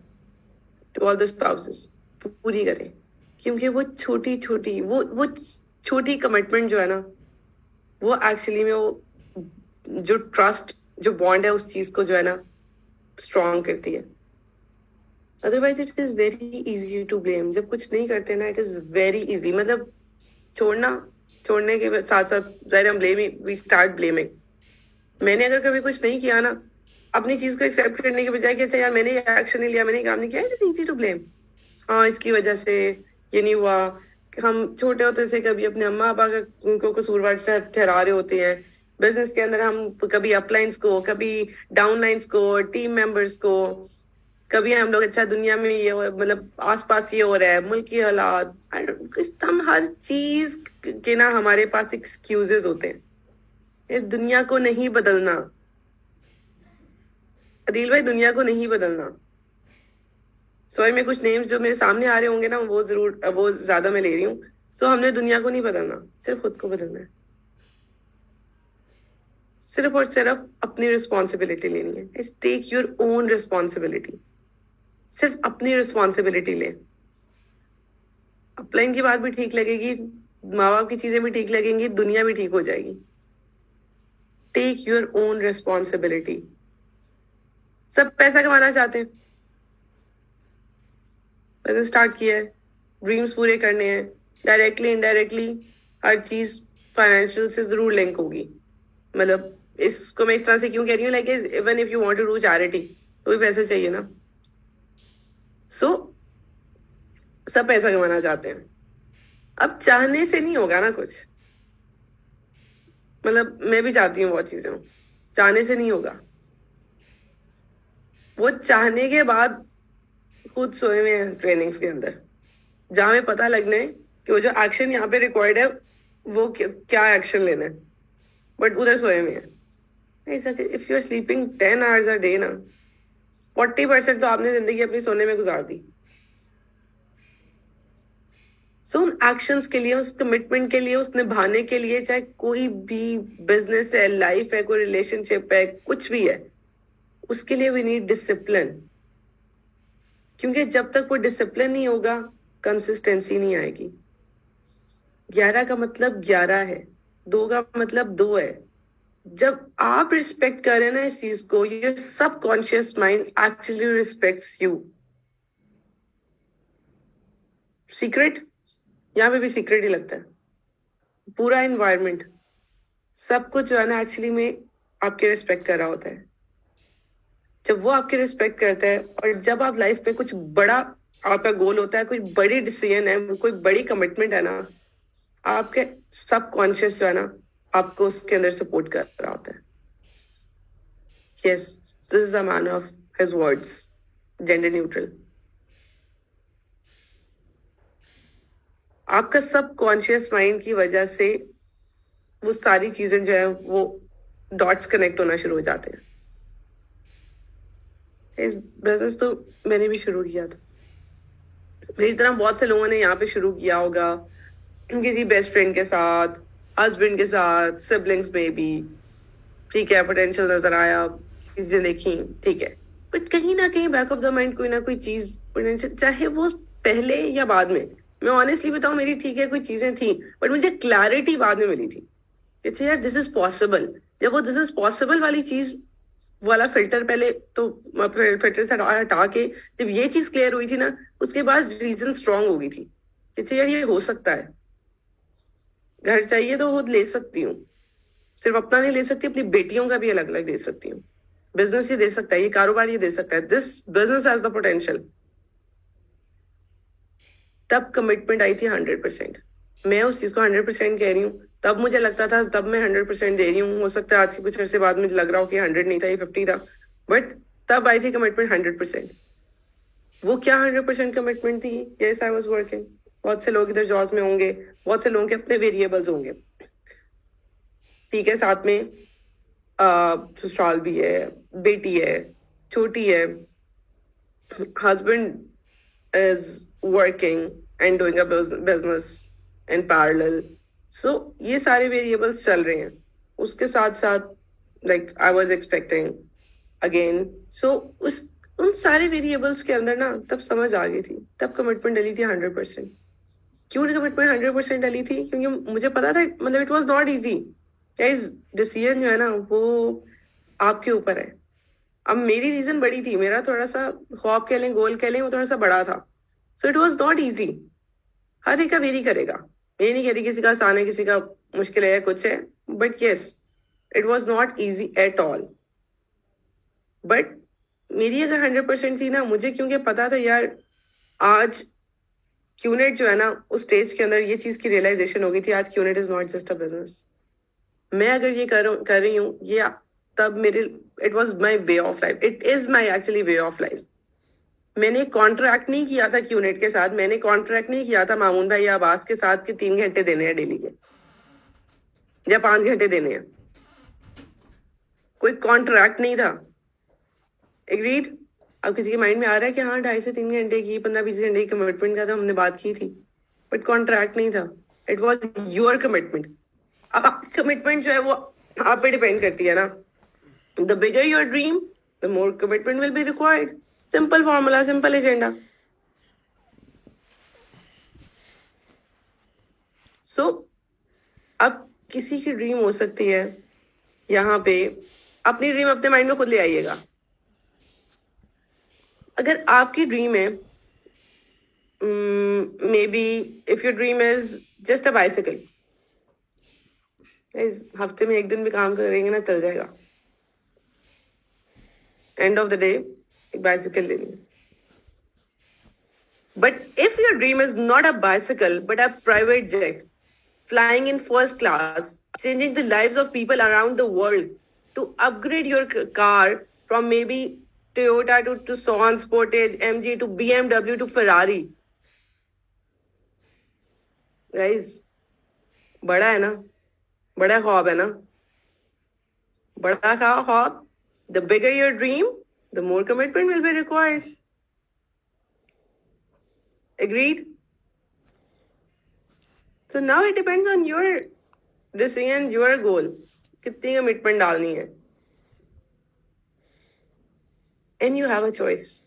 टू ऑल द स्पाउसेस पूरी करें। क्योंकि वो छोटी छोटी वो छोटी कमिटमेंट जो है ना, वो एक्चुअली में वो जो ट्रस्ट, जो बॉन्ड है उस चीज को जो है ना स्ट्रॉन्ग करती है। Otherwise it is very easy to blame. जब कुछ नहीं करते ना, इट इज वेरी इजी, मतलब छोड़ने के साथ साथ ज़ाहिर हम ब्लेमिंग, वी स्टार्ट ब्लेमिंग। मैंने अगर कभी कुछ नहीं किया ना, अपनी चीज को एक्सेप्ट करने के बजाय कि अच्छा यार मैंने ये एक्शन नहीं लिया, मैंने काम नहीं किया, it is easy to blame. हाँ इसकी वजह से ये नहीं हुआ। हम छोटे होते से कभी अपने अम्मा पापा का उनको कसूरवार ठहरा रहे होते हैं। बिजनेस के अंदर हम कभी अपलाइंस को, कभी डाउनलाइंस को, टीम मेंबर्स को, कभी हम लोग अच्छा दुनिया में ये मतलब आसपास ये हो रहा है, मुल्क की हालात, हम हर चीज के ना हमारे पास एक्सक्यूजेस होते हैं। इस दुनिया को नहीं बदलना अदील भाई, दुनिया को नहीं बदलना। सॉरी मैं कुछ नेम्स जो मेरे सामने आ रहे होंगे ना वो ज्यादा मैं ले रही हूँ। सो हमने दुनिया को नहीं बदलना, सिर्फ खुद को बदलना है। सिर्फ और सिर्फ अपनी रिस्पॉन्सिबिलिटी लेनी है। It's take your own responsibility. सिर्फ अपनी रिस्पॉन्सिबिलिटी ले। अपलाइन की बात भी ठीक लगेगी, माँ बाप की चीजें भी ठीक लगेंगी, दुनिया भी ठीक हो जाएगी। Take your own responsibility. सब पैसा कमाना चाहते हैं, बिजनेस स्टार्ट किया है, ड्रीम्स पूरे करने हैं, डायरेक्टली इनडायरेक्टली हर चीज फाइनेंशियल से जरूर लिंक होगी। मतलब इसको मैं इस तरह से क्यों कह रही हूँ, like even if you want to do charity तो भी पैसे चाहिए ना। सो सब पैसा कमाना चाहते हैं। अब चाहने से नहीं होगा ना कुछ, मतलब मैं भी चाहती हूँ बहुत चीजें, चाहने से नहीं होगा। वो चाहने के बाद खुद सोए हुए हैं ट्रेनिंग्स के अंदर, जहां में पता लगना है कि वो जो एक्शन यहाँ पे रिक्वायर्ड है वो क्या एक्शन लेना है, बट उधर सोए हुए हैं। If you are sleeping 10 hours a day ना, 40% तो आपने जिंदगी अपनी सोने में गुजार दी। सो उन एक्शंस के लिए, उस कमिटमेंट के लिए, उस निभाने के लिए, चाहे कोई भी बिजनेस है, लाइफ है, कोई रिलेशनशिप है, कुछ भी है, उसके लिए वी नीड डिसिप्लिन। क्योंकि जब तक वो डिसिप्लिन नहीं होगा कंसिस्टेंसी नहीं आएगी। 11 का मतलब 11 है, 2 का मतलब 2 है। जब आप रिस्पेक्ट करें ना इस चीज को, your subconscious mind actually respects you. Secret, यहाँ पे भी सीक्रेट ही लगता है। पूरा एनवायरनमेंट सब कुछ जो है ना एक्चुअली में आपके रिस्पेक्ट कर रहा होता है। जब वो आपके रिस्पेक्ट करता है और जब आप लाइफ में कुछ बड़ा आपका गोल होता है, कोई बड़ी डिसीजन है, कोई बड़ी कमिटमेंट है ना, आपके सबकॉन्शियस जो है ना आपको उसके अंदर सपोर्ट कर रहा होता है। Yes, this is a man of his words, gender neutral. आपका सबकॉन्शियस माइंड की वजह से वो सारी चीजें जो है वो डॉट्स कनेक्ट होना शुरू हो जाते हैं. इस बिजनेस तो मैंने भी शुरू किया था. मेरी तरह बहुत से लोगों ने यहाँ पे शुरू किया होगा, किसी बेस्ट फ्रेंड के साथ, हस्बैंड के साथ, सिबलिंग्स में भी. ठीक है, पोटेंशियल नजर आया, चीजें देखी, ठीक है, बट कहीं ना कहीं बैक ऑफ द माइंड कोई ना कोई चीज पोटेंशियल, चाहे वो पहले या बाद में. मैं ऑनेस्टली बताऊं, मेरी ठीक है कोई चीजें थी, बट मुझे क्लैरिटी बाद में मिली थी. अच्छा यार, दिस इज पॉसिबल. जब वो दिस इज पॉसिबल वाली चीज वाला फिल्टर पहले तो फिल्टर से हटा के जब ये चीज क्लियर हुई थी ना, उसके बाद रीजन स्ट्रांग हो गई थी. अच्छा यार, ये हो सकता है. घर चाहिए तो खुद ले सकती हूँ, सिर्फ अपना नहीं ले सकती, अपनी बेटियों का भी अलग अलग दे सकती हूँ. बिजनेस ये दे सकता है, ये कारोबार ये दे सकता है. This business has the potential. तब कमिटमेंट आई थी 100%. मैं उस चीज को 100% कह रही हूँ. तब मुझे लगता था, तब मैं 100% दे रही हूँ. हो सकता है आज के कुछ अरसे बाद मुझे लग रहा हो कि 100 नहीं था, ये 50 था, बट तब आई थी कमिटमेंट 100%. वो क्या 100% कमिटमेंट थी? Yes, I was working. बहुत से लोग इधर जॉब्स में होंगे, बहुत से लोगों के अपने वेरिएबल्स होंगे. ठीक है, साथ में ससुराल भी है, बेटी है, छोटी है, husband is working and doing a business in parallel. So ये सारे variables चल रहे हैं. उसके साथ साथ like I was expecting again. So उन सारे variables के अंदर ना तब समझ आ गई थी, तब commitment डली थी 100%. क्यों commitment 100% डली थी? क्योंकि मुझे पता था, मतलब it was not easy. Guys, decision जो है ना वो आपके ऊपर है. अब मेरी रीजन बड़ी थी, मेरा थोड़ा सा ख्वाब कह लें, गोल कह लें, वो थोड़ा सा बड़ा था. So it was not easy. हर एक का वेरी करेगा. मैं नहीं कह रही किसी का आसान है, किसी का मुश्किल है, कुछ है, but yes, it was not easy at all. But मेरी अगर 100% थी ना, मुझे क्योंकि पता था यार आज क्यूनेट जो है ना, उस स्टेज के अंदर ये चीज की रियलाइजेशन हो गई थी, आज QNet is not just a business. मैं अगर ये कर रही हूँ, ये तब मेरे it was my way of life. It is my actually way of life. मैंने कॉन्ट्रैक्ट नहीं किया था क्यूनेट के साथ, मैंने कॉन्ट्रैक्ट नहीं किया था मामून भाई या अब्बास के साथ कि 3 घंटे देने हैं डेली के या 5 घंटे देने हैं. कोई कॉन्ट्रैक्ट नहीं था. एग्रीड. अब किसी के माइंड में आ रहा है कि हाँ 2.5 से 3 घंटे की, 15-20 घंटे की कमिटमेंट का तो हमने बात की थी, बट कॉन्ट्रैक्ट नहीं था. It was your commitment. अब आपकी कमिटमेंट जो है वो आप पे डिपेंड करती है ना. The bigger your dream, the more commitment will be required. Simple formula, simple agenda. So, अब किसी की ड्रीम हो सकती है, यहाँ पे अपनी ड्रीम अपने माइंड में खुद ले आइएगा. अगर आपकी ड्रीम है, may be if your dream is just a bicycle, हफ्ते में 1 दिन भी काम करेंगे ना, चल जाएगा. एंड ऑफ द डे एक बाइसिकल लेनी है. But if your dream is not a bicycle but a private jet, flying in first class, changing the lives of people around the world, to upgrade your car from maybe Toyota to Tucson, Sportage, MG to BMW to Ferrari. Guys, बड़ा है ना, बड़ा ख्वाब है ना, बड़ा ख्वाब. The bigger your dream, the more commitment will be required. Agreed? So now it depends on your decision, your goal. कितनी commitment डालनी है. And you have a choice.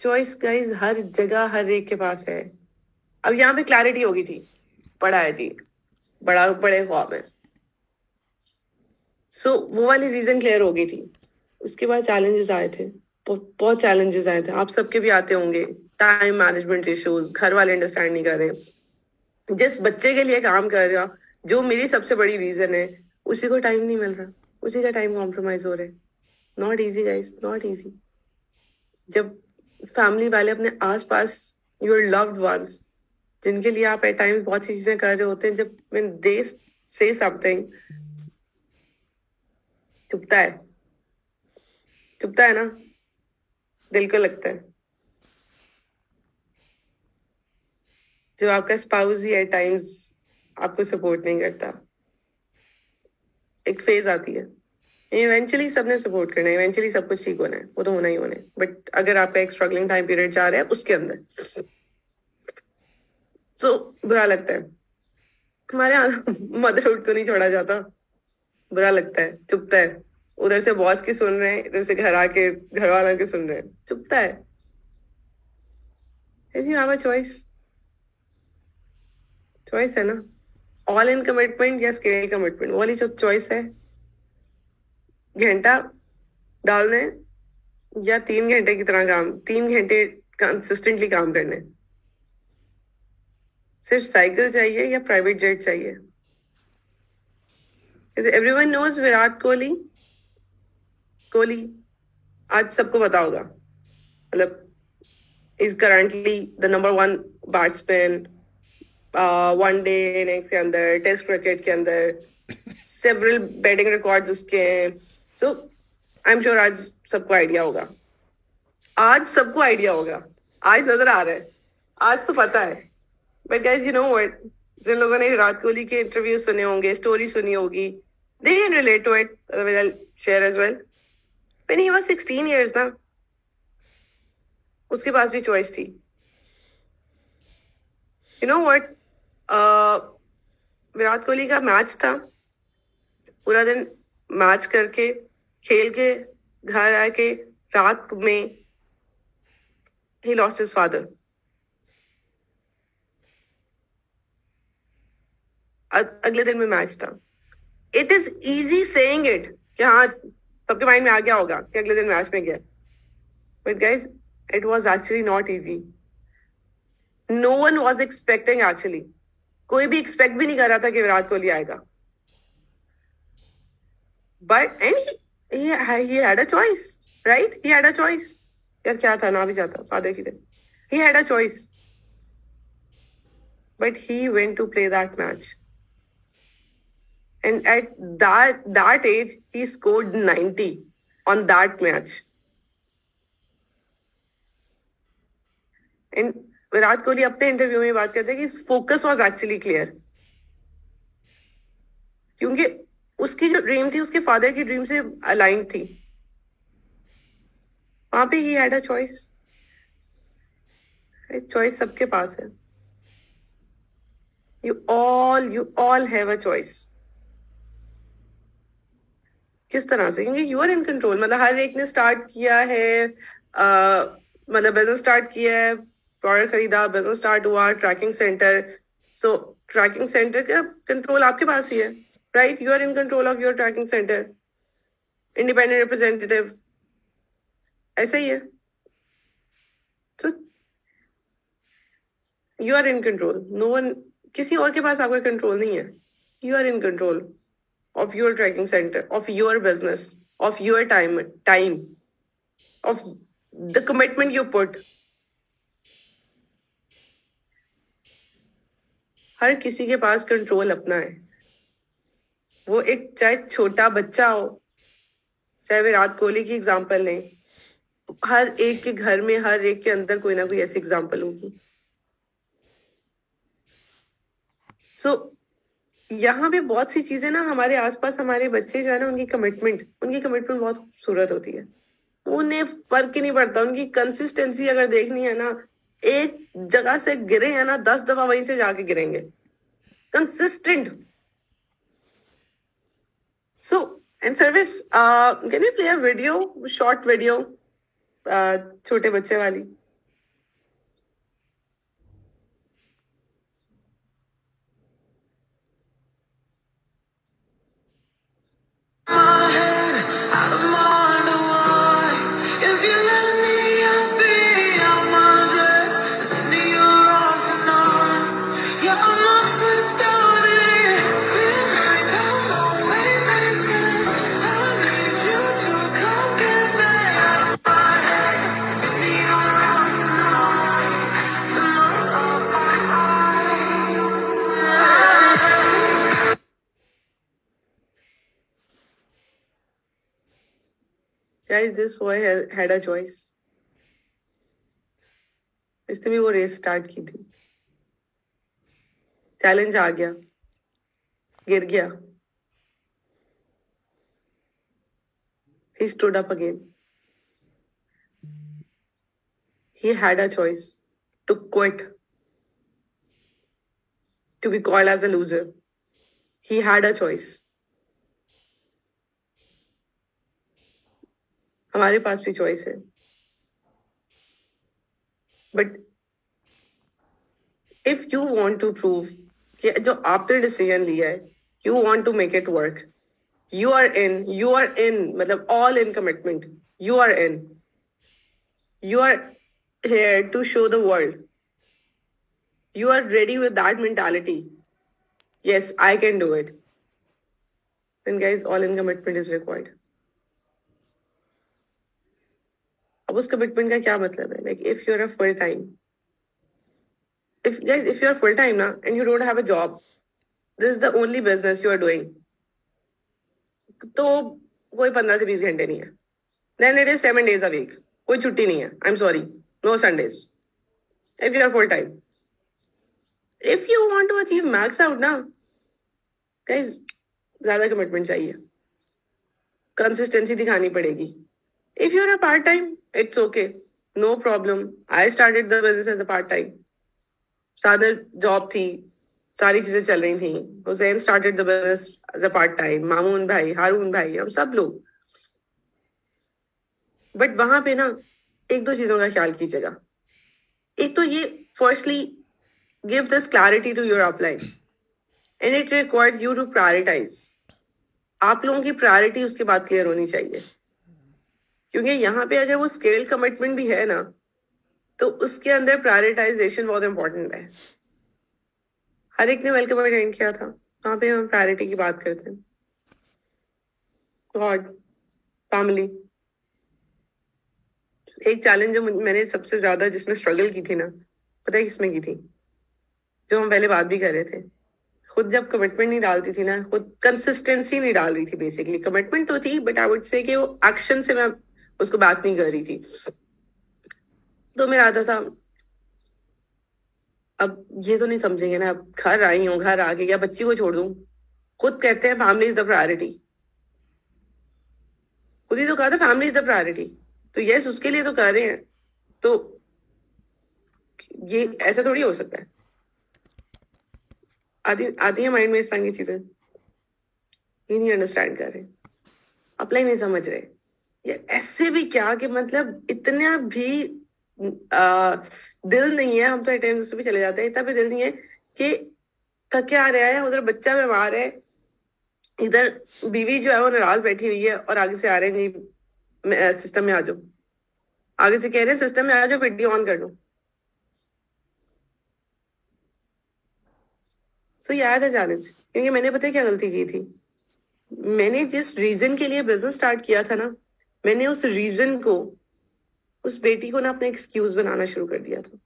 Choice, guys, हर जगह हर एक के पास है. अब यहाँ पे क्लैरिटी होगी थी, पढ़ा है जी, बड़े ख्वाब है. सो वो वाली रीजन क्लियर हो गई थी. उसके बाद चैलेंजेस आए थे, बहुत चैलेंजेस आए थे. आप सबके भी आते होंगे. टाइम मैनेजमेंट इश्यूज, घर वाले अंडरस्टैंड नहीं कर रहे. जिस बच्चे के लिए काम कर रहा, जो मेरी सबसे बड़ी रीजन है, उसी को टाइम नहीं मिल रहा, उसी का टाइम कॉम्प्रोमाइज हो रहा है. Not easy guys, not easy. जब फैमिली वाले अपने आसपास, योर लव्ड वंस, जिनके लिए आप एट टाइम्स बहुत सी चीजें कर रहे होते हैं, जब व्हेन दे से समथिंग, चुभता है ना. दिल को लगता है जब आपका स्पाउस ही एट टाइम्स आपको सपोर्ट नहीं करता। एक फेज आती है, इवेंचुअली सबने सपोर्ट करना है, इवेंचुअली सब कुछ ठीक होना है, वो तो होना ही होना है। बट अगर आपका एक स्ट्रगलिंग टाइम पीरियड जा रहा है उसके अंदर, सो बुरा लगता है। हमारे यहाँ मदरहुड को नहीं छोड़ा जाता, बुरा लगता है, चुपता है। उधर से बॉस की सुन रहे हैं, इधर से घर आके घर वालों की सुन रहे हैं, चुपता है। You have a choice, choice है ना, ऑल इन कमिटमेंट या स्केल कमिटमेंट, वो वाली जो चॉइस है। घंटा डालने या 3 घंटे की तरह काम, 3 घंटे कंसिस्टेंटली काम करने। सिर्फ साइकिल चाहिए या प्राइवेट जेट चाहिए? Everyone knows Virat Kohli. कोहली आज सबको पता होगा, मतलब is currently the number 1 batsman one day innings के अंदर, टेस्ट क्रिकेट के अंदर, सेवरल बैटिंग रिकॉर्ड्स उसके हैं। सो आई एम श्योर आज सबको आइडिया होगा, आज सबको आइडिया होगा, आज नजर आ रहा है, आज तो पता है। But guys you know what, जिन लोगों ने विराट कोहली के इंटरव्यू सुने होंगे, स्टोरी सुनी होगी, they can relate to it, otherwise I'll share as well. When he was 16 years ना, उसके पास भी चॉइस थी। You know what, Virat Kohli का मैच था, पूरा दिन मैच करके खेल के घर आके रात में ही लॉस्ट हिज फादर। अगले दिन में मैच था। It is easy saying it कि हाँ सबके माइंड में आ गया होगा कि अगले दिन मैच में गया, but guys it was actually not easy. No one was expecting, actually कोई भी एक्सपेक्ट भी नहीं कर रहा था कि विराट कोहली आएगा। But and he had a choice, right? He had a choice. यार क्या था, ना भी जाता फादर की दिन। He had a choice, but he went to play that match. And at that age, he scored 90 on that match. And Virat Kohli अपने interview में बात करते हैं कि फोकस वाज एक्चुअली क्लियर, क्योंकि उसकी जो ड्रीम थी उसके फादर की ड्रीम से अलाइन थी। वहां पे he had a choice. Choice सबके पास है। You all have a choice. किस तरह से? क्योंकि यू आर इन कंट्रोल। मतलब हर एक ने स्टार्ट किया है, मतलब बिजनेस स्टार्ट किया है, प्रोडक्ट खरीदा, बिजनेस स्टार्ट हुआ, tracking centre. So tracking centre का कंट्रोल आपके पास ही है, राइट? You are in control of your tracking centre, independent representative, ऐसा ही है। So you are in control. No one, किसी और के पास आपका कंट्रोल नहीं है। You are in control of your tracking center, of your business, of your time, of the commitment you put. हर किसी के पास कंट्रोल अपना है। वो एक चाहे छोटा बच्चा हो, चाहे विराट कोहली की एग्जांपल लें, हर एक के घर में, हर एक के अंदर कोई ना कोई ऐसी एग्जांपल होगी। सो यहाँ पे बहुत सी चीजें ना, हमारे आसपास हमारे बच्चे जो है ना, उनकी कमिटमेंट बहुत खूबसूरत होती है। उन्हें फर्क ही नहीं पड़ता, उनकी कंसिस्टेंसी अगर देखनी है ना, एक जगह से गिरे हैं ना 10 दफा वहीं से जाके गिरेंगे, consistent. So and service, can you play a video, short video, छोटे बच्चे वाली? Guys, this boy had a choice. इसने भी वो रेस स्टार्ट की थी, चैलेंज आ गया, गिर गया, he stood up again. He had a choice to quit, to be called as a loser. He had a choice. हमारे पास भी choice है, but if you want to prove कि जो आपने decision लिया है, you want to make it work, you are in, मतलब all in commitment, you are in, you are here to show the world, you are ready with that mentality, yes, I can do it, then guys, all in commitment is required. अब उस commitment का क्या मतलब है? Like if you're a full time, if you're full time ना and you don't have a job, this is the only business you are doing, तो कोई 15 से 20 घंटे नहीं है, then it is 7 days a week, कोई छुट्टी नहीं है, I'm sorry, no Sundays. If you are full time, if you want to achieve max out ना guys, ज्यादा commitment चाहिए, consistency दिखानी पड़ेगी. If you are a part time, it's okay, no problem. I started the business as a part time. साथ में job थी, सारी चीजें चल रही थी. Hussain started the business as a part time. Mamun भाई, हारून भाई, हम सब लोग. बट वहां पे ना एक दो चीजों का ख्याल कीजिएगा. एक तो ये firstly give this clarity to your uplines and it requires you to prioritize. आप लोगों की प्रायोरिटी उसके बाद क्लियर होनी चाहिए, क्योंकि यहाँ पे अगर वो स्केल कमिटमेंट भी है ना तो उसके अंदर प्रायोरिटाइजेशन बहुत इंपॉर्टेंट है. हर एक ने वेलकम अटेंड किया था, वहां पे हम प्रायोरिटी की बात करते हैं. God, family. एक चैलेंज जो मैंने सबसे ज्यादा जिसमें स्ट्रगल की थी ना, पता है किसमें की थी? जो हम पहले बात भी कर रहे थे, खुद जब कमिटमेंट नहीं डालती थी ना, खुद कंसिस्टेंसी नहीं डाल रही थी. बेसिकली कमिटमेंट तो थी बट आई वुड से कि वो एक्शन से मैं उसको बैक नहीं कर रही थी. तो मेरा आता था अब ये तो नहीं समझेंगे ना, अब घर आई हूँ, घर आके या बच्ची को छोड़ दूं. खुद कहते हैं फैमिली इज द प्रायोरिटी, खुद ही तो कहा था फैमिली इज द प्रायोरिटी. तो यस, उसके लिए तो कर रहे हैं, तो ये ऐसा थोड़ी हो सकता है. आती है माइंड में इस तरह की चीजें, ये नहीं अंडरस्टैंड कर रहे, अप्लाई नहीं समझ रहे. यार ऐसे भी क्या कि मतलब इतना भी दिल नहीं है, हम तो टाइम उससे भी चले जाते हैं, इतना भी दिल नहीं है कि थके आ रहा है, उधर बच्चा बीमार है, इधर बीवी जो है वो नाराज बैठी हुई है और आगे से आ रहे हैं नहीं सिस्टम में आ जाओ, आगे से कह रहे हैं सिस्टम में आ जाओ, वीडियो ऑन कर लो. सो ये आया था चैलेंज, क्योंकि मैंने पता है क्या गलती की थी. मैंने जिस रीजन के लिए बिजनेस स्टार्ट किया था ना, मैंने उस रीजन को, उस बेटी को ना अपना एक्सक्यूज बनाना शुरू कर दिया था.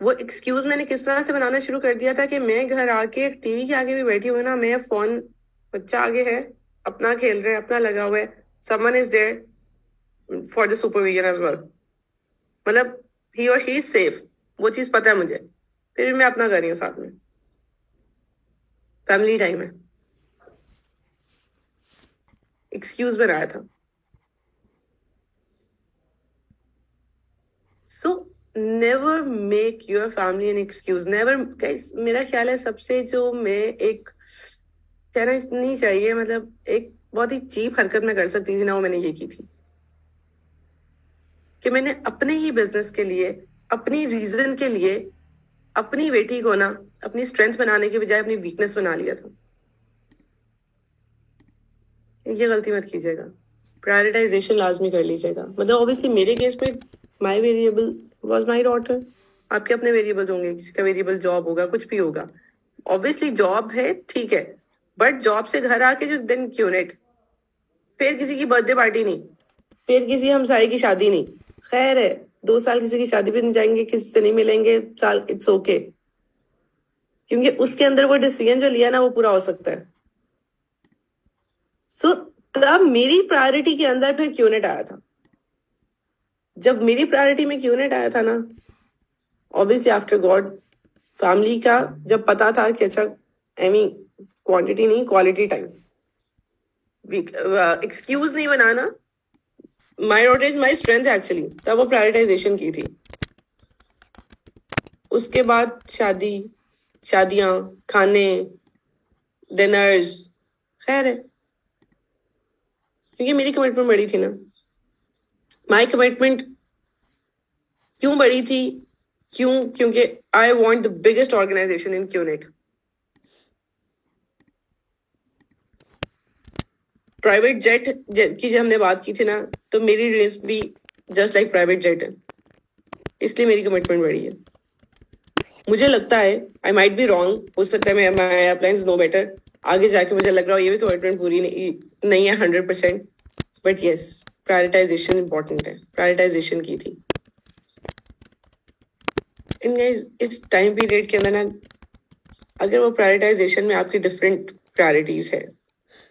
वो एक्सक्यूज मैंने किस तरह से बनाना शुरू कर दिया था कि मैं घर आके टीवी के आगे भी बैठी हुई ना, मैं फोन, बच्चा आगे है, अपना खेल रहे हैं, अपना लगा हुआ है, someone is there for the supervision as well, मतलब ही और शी इज सेफ, वो चीज पता है मुझे, फिर भी मैं अपना कर रही हूँ, साथ में फैमिली टाइम है. एक्सक्यूज बनाया था. So never make your family an excuse, never guys. मेरा ख्याल है सबसे जो मैं एक कहना नहीं चाहिए, मतलब एक बहुत ही चीप हरकत में कर सकती थी ना, वो मैंने ये की थी कि मैंने अपने ही बिजनेस के लिए, अपनी रीजन के लिए अपनी बेटी को ना अपनी स्ट्रेंथ बनाने के बजाय अपनी वीकनेस बना लिया था. ये गलती मत कीजिएगा, प्रायोरिटाइजेशन लाजमी कर लीजिएगा. मतलब ऑब्वियसली मेरे केस में my variable was my daughter, आपके अपने वेरिएबल्स होंगे, किसी का वेरिएबल जॉब होगा, कुछ भी होगा. ऑब्वियसली जॉब है, ठीक है, बट जॉब से घर आके जो दिन क्यों नेट, फिर किसी की बर्थडे पार्टी नहीं, फिर किसी हमसाये की शादी नहीं, खैर है 2 साल किसी की शादी पे नहीं जाएंगे, किसी से नहीं मिलेंगे साल, इट्स ओके, क्योंकि उसके अंदर वो डिसीजन जो लिया ना वो पूरा हो सकता है. सो तब मेरी प्रायोरिटी के अंदर फिर क्यों नेट आया था. जब मेरी प्रायोरिटी में क्यूनेट आया था ना, ऑब्वियसली आफ्टर गॉड, फैमिली का जब पता था कि अच्छा आई मीन क्वांटिटी नहीं क्वालिटी टाइम, एक्सक्यूज नहीं बनाना, my daughter is my strength actually, तब वो प्रायोरिटाइजेशन की थी। उसके बाद शादियां, खाने, डिनर्स, खैर है, क्योंकि मेरी कमिटमेंट बड़ी थी ना। माई कमिटमेंट क्यों बड़ी थी? क्योंकि I want the biggest organisation in QNet. Private jet की जब हमने बात की थी ना, तो मेरी ड्रीम्स भी जस्ट लाइक प्राइवेट जेट है, इसलिए मेरी कमिटमेंट बड़ी है। मुझे लगता है, आई माइट बी रॉन्ग, हो सकता है माई अपलाइंस नो बेटर, आगे जाके मुझे लग रहा हो ये भी कमिटमेंट पूरी नहीं है 100%, बट येस प्रायोरिटाइजेशन इंपॉर्टेंट है, प्रायोरिटाइजेशन की थी। इन गाइस इस टाइम पीरियड के अंदर ना, अगर वो प्रायोरिटाइजेशन में आपकी डिफरेंट प्रायोरिटीज है,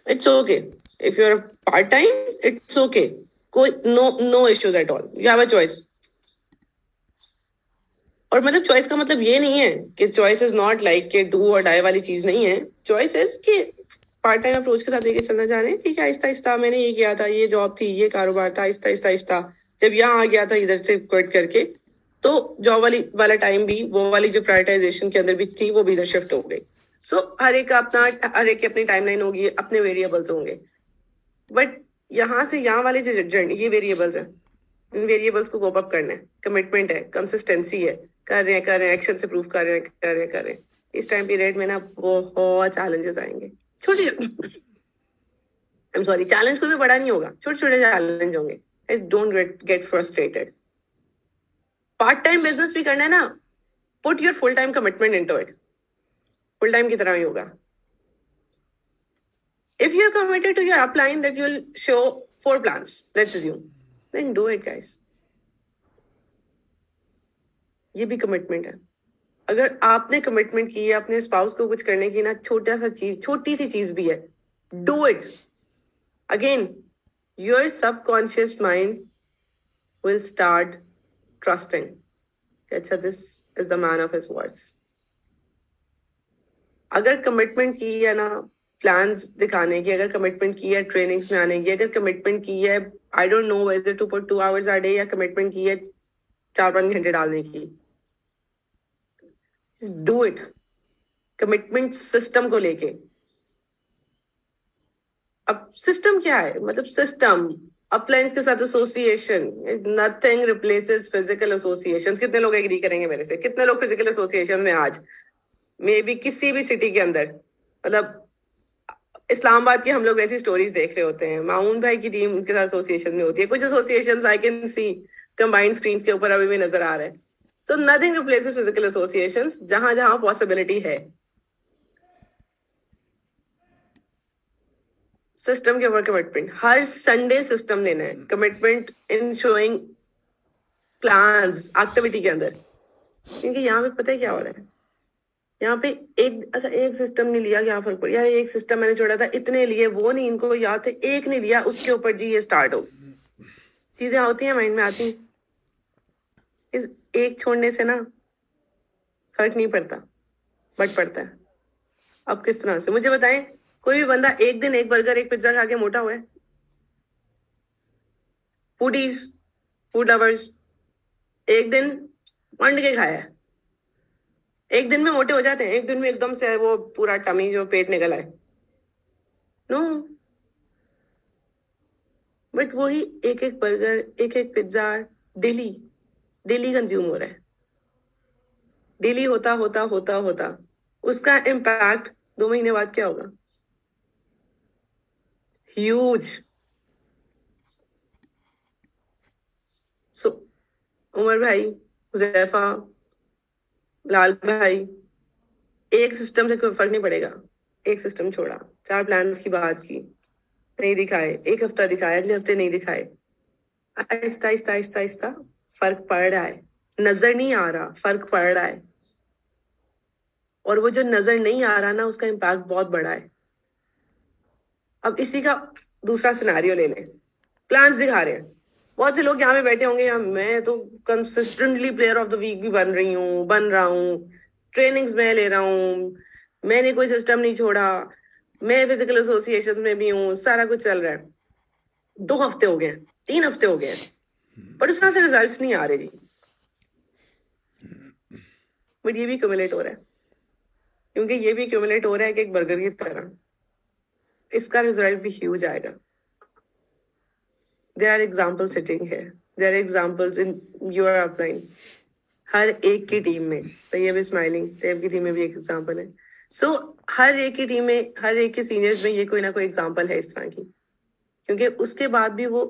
it's okay, if you are part time it's okay, कोई no issues at all, you have a choice. और मतलब चॉइस का मतलब ये नहीं है कि चॉइस इज नॉट लाइक के डू और डाई वाली चीज नहीं है। चॉइस इज कि पार्ट टाइम अप्रोच के साथ लेके चलना चाह रहे हैं, ठीक है, आहिस्ता आहिस्ता मैंने ये किया था, ये जॉब थी, ये कारोबार था, आहिस्ता आहिस्ता आहिस्ता जब यहाँ आ गया था इधर से क्विट करके, तो जॉब वाला टाइम भी, वो वाली जो प्रायोरिटाइजेशन के अंदर भी थी, वो भी इधर शिफ्ट हो गई। सो हर एक की अपनी टाइमलाइन होगी, अपने वेरिएबल्स होंगे, बट यहाँ से यहाँ वाले जो जर्नी, ये वेरिएबल्स है, इन वेरिएबल्स को कोप अप करना है, कमिटमेंट है, कंसिस्टेंसी है, कर रहे हैं, एक्शन से प्रूव कर रहे हैं। इस टाइम पीरियड में ना बहुत चैलेंजेस आएंगे, छोटे आई एम सॉरी, चैलेंज कोई भी बड़ा नहीं होगा, छोटे छोटे चैलेंज होंगे। Don't get frustrated. Part time business भी करना है ना, put your full time commitment into it, full time की तरह ही होगा। If you are committed to your upline that you will show 4 plans, let's assume, then do it, guys. ये भी commitment है। अगर आपने कमिटमेंट की है अपने स्पाउस को कुछ करने की ना, छोटी सी चीज भी है, do it. Again your subconscious mind will start trusting, अच्छा this is the man of his words. अगर कमिटमेंट की है ना प्लान्स दिखाने की, अगर कमिटमेंट की है ट्रेनिंग्स में आने की, अगर कमिटमेंट की है I don't know whether to put 2 hours a day, या कमिटमेंट की है 4-5 घंटे डालने की, डू इट। कमिटमेंट सिस्टम को लेके, अब सिस्टम क्या है, मतलब सिस्टम अपलाइंस के साथ association, nothing replaces physical association. कितने लोग एग्री करेंगे मेरे से? कितने लोग फिजिकल एसोसिएशन में आज मे बी किसी भी सिटी के अंदर, मतलब इस्लामाबाद की हम लोग ऐसी स्टोरीज देख रहे होते हैं, माउन भाई की टीम उनके साथ एसोसिएशन में होती है, कुछ associations I can see combined screens के ऊपर अभी भी नजर आ रहा है। So nothing replaces physical associations, जहां जहां पॉसिबिलिटी है। सिस्टम के ऊपर कमिटमेंट, हर संडे सिस्टम लेना है, commitment in showing plans activity के अंदर। क्योंकि यहाँ पे पता है क्या हो रहा है, यहाँ पे एक सिस्टम नहीं लिया, क्या फर्क पड़ा यार, एक सिस्टम मैंने छोड़ा था, इतने लिए, वो नहीं, इनको याद थे, एक नहीं लिया, उसके ऊपर जी ये स्टार्ट हो, चीजें होती हैं माइंड में आती हैं। इस एक छोड़ने से ना फर्क नहीं पड़ता, बट पड़ता है। अब किस तरह से मुझे बताएं, कोई भी बंदा एक दिन एक बर्गर एक पिज्जा खा के मोटा हुआ है? फूडीज, फूड लवर्स, एक दिन मंड के खाया है, एक दिन में मोटे हो जाते हैं, एक दिन में एकदम से वो पूरा टमी जो पेट निकल आए? नो, बट वही एक एक बर्गर एक एक पिज्जा डेली कंज्यूम हो रहा है, डेली होता होता होता होता उसका इम्पैक्ट 2 महीने बाद क्या होगा? ह्यूज। सो उमर भाई, हुजैफा, लाल भाई, एक सिस्टम से कोई फर्क नहीं पड़ेगा। एक सिस्टम छोड़ा, 4 प्लान्स की बात की, नहीं दिखाए, एक हफ्ता दिखाए, अगले हफ्ते नहीं दिखाए, आहिस्ता आहिस्ता आहिस्ता आहिस्ता फर्क पड़ रहा है, नजर नहीं आ रहा, फर्क पड़ रहा है। और वो जो नजर नहीं आ रहा ना, उसका इम्पैक्ट बहुत बड़ा है। अब इसी का दूसरा सिनेरियो ले लें, प्लान्स दिखा रहे हैं, बहुत से लोग यहाँ पे बैठे होंगे, मैं तो consistently player of the week भी बन रहा हूँ, ट्रेनिंग्स में ले रहा हूँ, मैंने कोई सिस्टम नहीं छोड़ा, मैं फिजिकल एसोसिएशन में भी हूँ, सारा कुछ चल रहा है। 2 हफ्ते हो गए, 3 हफ्ते हो गए, पर उस तरह से रिजल्ट्स नहीं आ रहे जी। बट ये भी क्यूमुलेट हो रहा है, क्योंकि ये भी क्यूमुलेट हो रहा है कि एक बर्गर की तरह इसका रिजल्ट भी ह्यूज आएगा। There are examples sitting here. There are examples in your uplines. हर एक की टीम में, तैयब स्माइलिंग, तैयब की टीम में भी एक एग्जाम्पल है। सो हर एक की टीम में, हर एक के सीनियर्स में ये कोई ना कोई एग्जाम्पल है इस तरह की, क्योंकि उसके बाद भी वो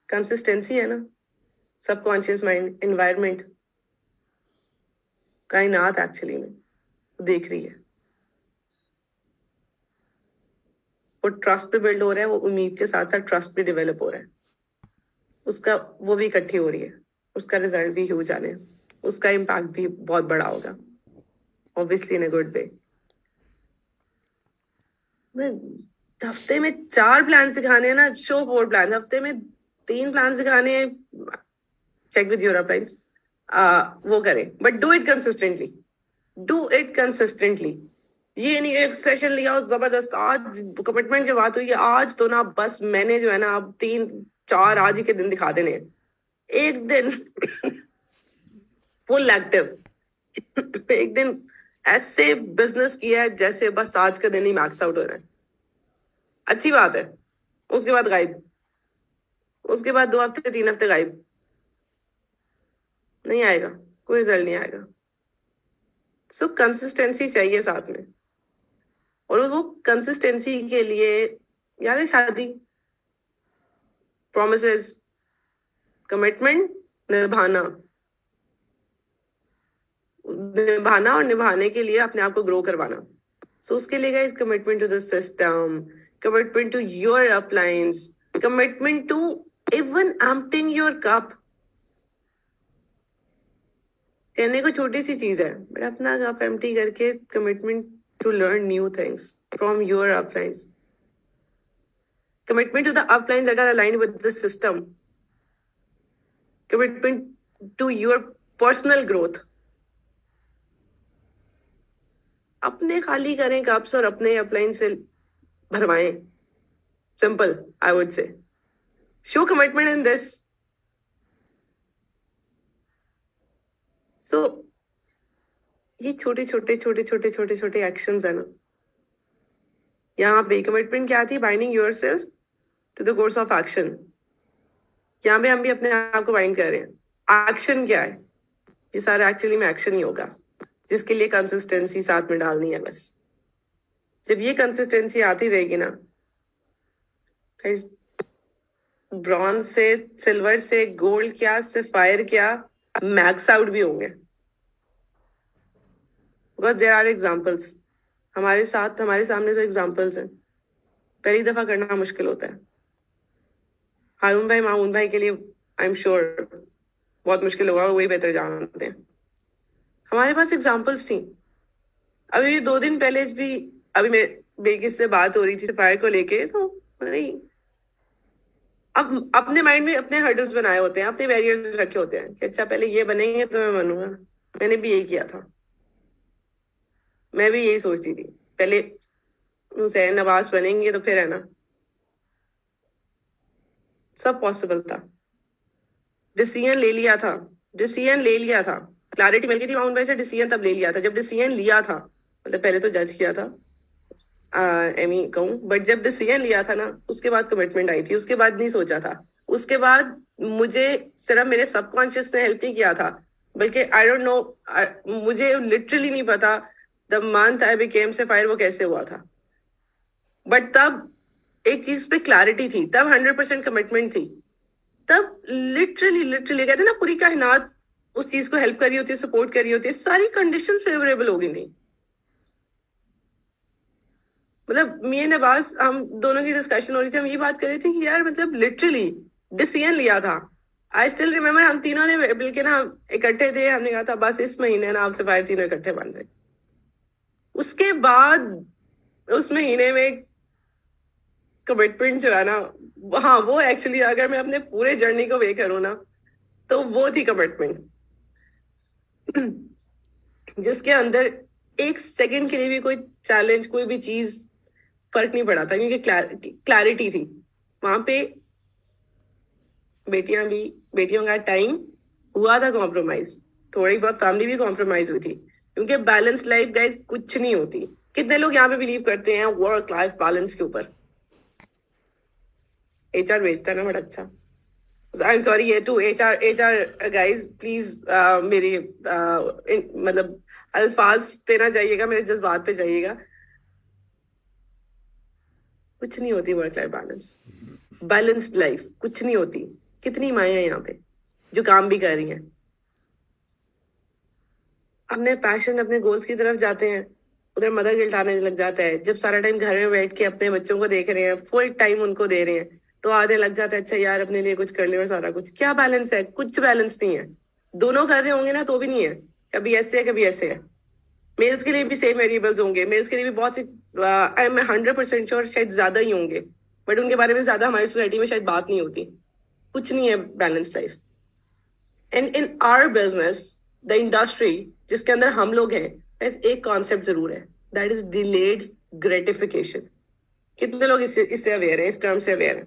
कंसिस्टेंसी है ना, सबकॉन्शियस माइंड, एनवायरमेंट, कायनात एक्चुअली में देख रही है, वो ट्रस्ट पे बिल्ड हो रहा है, वो उम्मीद के साथ साथ ट्रस्ट भी डेवलप हो रहा है, उसका वो भी इकट्ठी हो रही है, उसका रिजल्ट भी ह्यूज आने, उसका इम्पैक्ट भी बहुत बड़ा होगा, obviously in a good way. हफ्ते में 4 प्लान सिखाने हैं ना, शो 4 प्लान, हफ्ते में 3 प्लान सिखाने हैं, चेक विद योर अपलाइंस, वो करें, but do it consistently, do it consistently. ये नहीं एक सेशन लिया और जबरदस्त आज कमिटमेंट की बात हुई है, आज तो ना बस मैंने जो है ना अब 3-4 आज ही के दिन दिखा देने हैं, एक दिन फुल एक्टिव, एक दिन ऐसे बिजनेस किया है जैसे बस आज का दिन ही मैक्स आउट हो रहा है, अच्छी बात है। उसके बाद गायब, उसके बाद 2 हफ्ते 3 हफ्ते गायब, नहीं आएगा, कोई रिजल्ट नहीं आएगा। सो कंसिस्टेंसी चाहिए साथ में, और वो कंसिस्टेंसी के लिए याद है शादी, प्रॉमिसेस, कमिटमेंट, निभाना, निभाना और निभाने के लिए अपने आप को ग्रो करवाना। सो उसके लिए guys commitment to the system, commitment to your uplines, commitment to even emptying your cup. कहने को छोटी सी चीज है, बट अपना कप एम्प्टी करके commitment to learn new things from your uplines. Commitment to the uplines that are aligned with the system. Commitment to your personal growth. अपने खाली करें कप्स और अपने अपलाइन से भरवाएं. Simple, I would say. Show commitment in this. So, ये छोटे छोटे actions है ना, यहाँ पे कमिटमेंट क्या थी, binding yourself to the course of action. यहाँ पे हम भी अपने आप को बाइंड कर रहे हैं। एक्शन क्या है, ये सारा एक्चुअली में एक्शन ही होगा, जिसके लिए कंसिस्टेंसी साथ में डालनी है। बस जब ये कंसिस्टेंसी आती रहेगी ना, ब्रॉन्ज से, सिल्वर से, गोल्ड क्या, सफायर क्या, मैक्स आउट भी होंगे। Because there are examples. हमारे सामने जो एग्जाम्पल्स हैं, पहली दफा करना मुश्किल होता है। हारून भाई, मामून भाई के लिए आई एम श्योर बहुत मुश्किल होगा, वही बेहतर जानते हैं। हमारे पास एग्जाम्पल्स थी। अभी 2 दिन पहले भी अभी मेरे बेकिस से बात हो रही थी सफायर को लेके, तो नहीं, अब अपने माइंड में अपने हर्डल्स बनाए होते हैं, अपने बैरियर्स रखे होते हैं कि अच्छा पहले ये बनेंगे तो मैं बनूंगा। मैंने भी यही किया था, मैं भी यही सोचती थी, पहले हुसैन नवाज बनेंगे तो फिर है ना, सब पॉसिबल था। डिसीजन ले लिया था, क्लैरिटी मिल गई थी माउंट भाई से, डिसीजन तब ले लिया था जब डिसीजन लिया था। मतलब पहले तो जज किया था एमी कहूँ, बट जब डिसीजन लिया था ना, उसके बाद कमिटमेंट आई थी, उसके बाद नहीं सोचा था, उसके बाद मुझे सिर्फ मेरे सबकॉन्शियस ने हेल्प नहीं किया था, बल्कि आई डोंट नो, मुझे लिटरली नहीं पता the month I became sapphire वो कैसे हुआ था। बट तब एक चीज पे क्लैरिटी थी, तब 100% कमिटमेंट थी, तब लिटरली कहते ना पूरी कायनात उस चीज को हेल्प कर रही होती है, सपोर्ट कर रही होती है, सारी कंडीशन फेवरेबल हो गई थी। मतलब मी एंड अब्बास, हम दोनों की डिस्कशन हो रही थी, हम ये बात कर रहे थे कि यार मतलब लिटरली डिसीजन लिया था। आई स्टिल रिमेम्बर, हम तीनों ने मिलकर ना इकट्ठे थे, हमने कहा था बस इस महीने ना आप सफायर तीनों इकट्ठे बन रहे। उसके बाद उस महीने में कमिटमेंट जो है ना, हाँ वो एक्चुअली अगर मैं अपने पूरे जर्नी को वे करूँ ना, तो वो थी कमिटमेंट, जिसके अंदर एक सेकंड के लिए भी कोई चैलेंज, कोई भी चीज फर्क नहीं पड़ा था, क्योंकि क्लैरिटी थी वहां पे। बेटियों का टाइम हुआ था कॉम्प्रोमाइज, थोड़ी बहुत फैमिली भी कॉम्प्रोमाइज हुई थी, क्योंकि बैलेंस लाइफ गाइस कुछ नहीं होती। कितने लोग यहाँ पे बिलीव करते हैं वर्क लाइफ बैलेंस के ऊपर? एचआर बेचता है ना बड़ा अच्छा। आई एम सॉरी, ये टू एचआर गाइस प्लीज मेरे मतलब अल्फाज पे ना जाइएगा, मेरे जज्बात पे जाइएगा। कुछ नहीं होती work life balance, balanced life कुछ नहीं होती। कितनी माएँ हैं यहाँ पे जो काम भी कर रही हैं, अपने पैशन अपने गोल्स की तरफ जाते हैं, उधर मदर गिल्ट आने लग जाता है। जब सारा टाइम घर में बैठ के अपने बच्चों को देख रहे हैं, फुल टाइम उनको दे रहे हैं, तो आने लग जाता है अच्छा यार अपने लिए कुछ कर ले, और सारा कुछ क्या बैलेंस है? कुछ बैलेंस नहीं है। दोनों कर रहे होंगे ना तो भी नहीं है, कभी ऐसे है कभी ऐसे है। मेल्स के लिए भी सेम वेरिएबल्स होंगे, मेल्स के लिए भी बहुत सी, आई एम 100% श्योर शायद ज्यादा ही होंगे, बट उनके बारे में ज्यादा हमारी सोसाइटी में शायद बात नहीं होती। कुछ नहीं है balance life. And in our business, the industry जिसके अंदर हम लोग हैं, बस एक कॉन्सेप्ट जरूर है, दैट इज डिलेड ग्रेटिफिकेशन। कितने लोग इससे अवेयर है, इस टर्म से अवेयर है?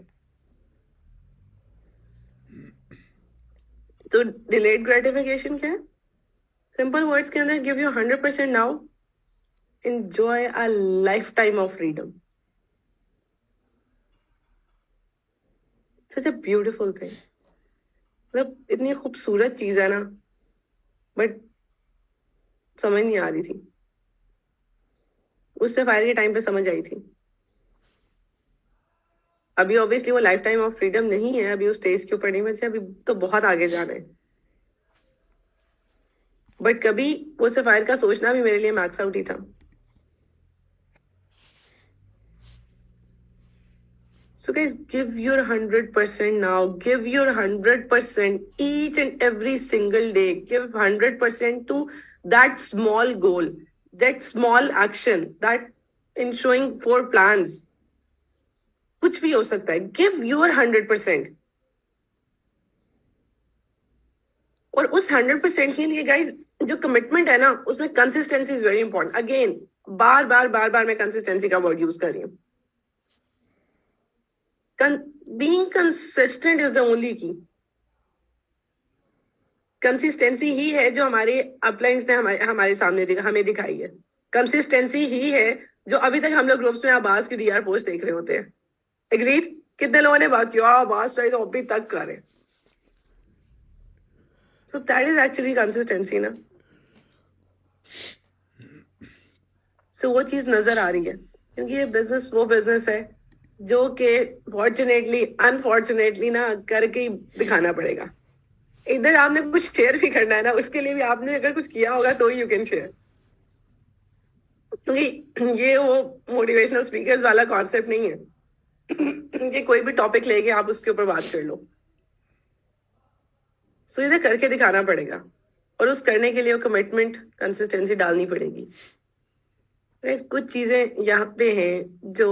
तो डिलेड ग्रेटिफिकेशन क्या है? सिंपल वर्ड्स के अंदर, give you 100% now, enjoy a life time of freedom. Such a beautiful thing. मतलब इतनी खूबसूरत चीज है ना, बट समझ नहीं आ रही थी। उससे फायर के टाइम पे समझ आई थी। अभी ऑब्वियसली वो लाइफ टाइम ऑफ फ्रीडम नहीं है, अभी उस स्टेज के ऊपर नहीं बचे, अभी तो बहुत आगे जाना है। बट कभी वो सफायर का सोचना भी मेरे लिए मैक्स आउट ही था। So guys, give your 100% now. Give your 100% each and every single day. Give 100% to that small goal, that small action, that in showing 4 plans. कुछ भी हो सकता है। Give your 100%. और उस 100% के लिए गाइज जो कमिटमेंट है ना, उसमें consistency is very important. Again बार बार मैं कंसिस्टेंसी का वर्ड यूज कर रही हूँ। Being consistent is the only key. Consistency ही है जो हमारे अपलाइंस ने हमारे सामने हमें दिखाई है। कंसिस्टेंसी ही है जो अभी तक हम लोग ग्रुप्स में आवाज की डीआर पोस्ट देख रहे होते हैं। एग्रीड? कितने लोगों ने बात की आवाज पे तो अभी तक कर रहे। So that is actually consistency ना। So वो चीज नजर आ रही है, क्योंकि ये बिजनेस वो बिजनेस है जो कि फॉर्चुनेटली अनफॉर्चुनेटली ना करके ही दिखाना पड़ेगा। इधर आपने कुछ शेयर भी करना है ना, उसके लिए भी आपने अगर कुछ किया होगा तो ही यू कैन शेयर। क्योंकि ये वो मोटिवेशनल स्पीकर्स वाला कॉन्सेप्ट नहीं है कि कोई भी टॉपिक लेके आप उसके ऊपर बात कर लो। सो इधर करके दिखाना पड़ेगा, और उस करने के लिए वो कमिटमेंट कंसिस्टेंसी डालनी पड़ेगी। कुछ चीजें यहाँ पे हैं जो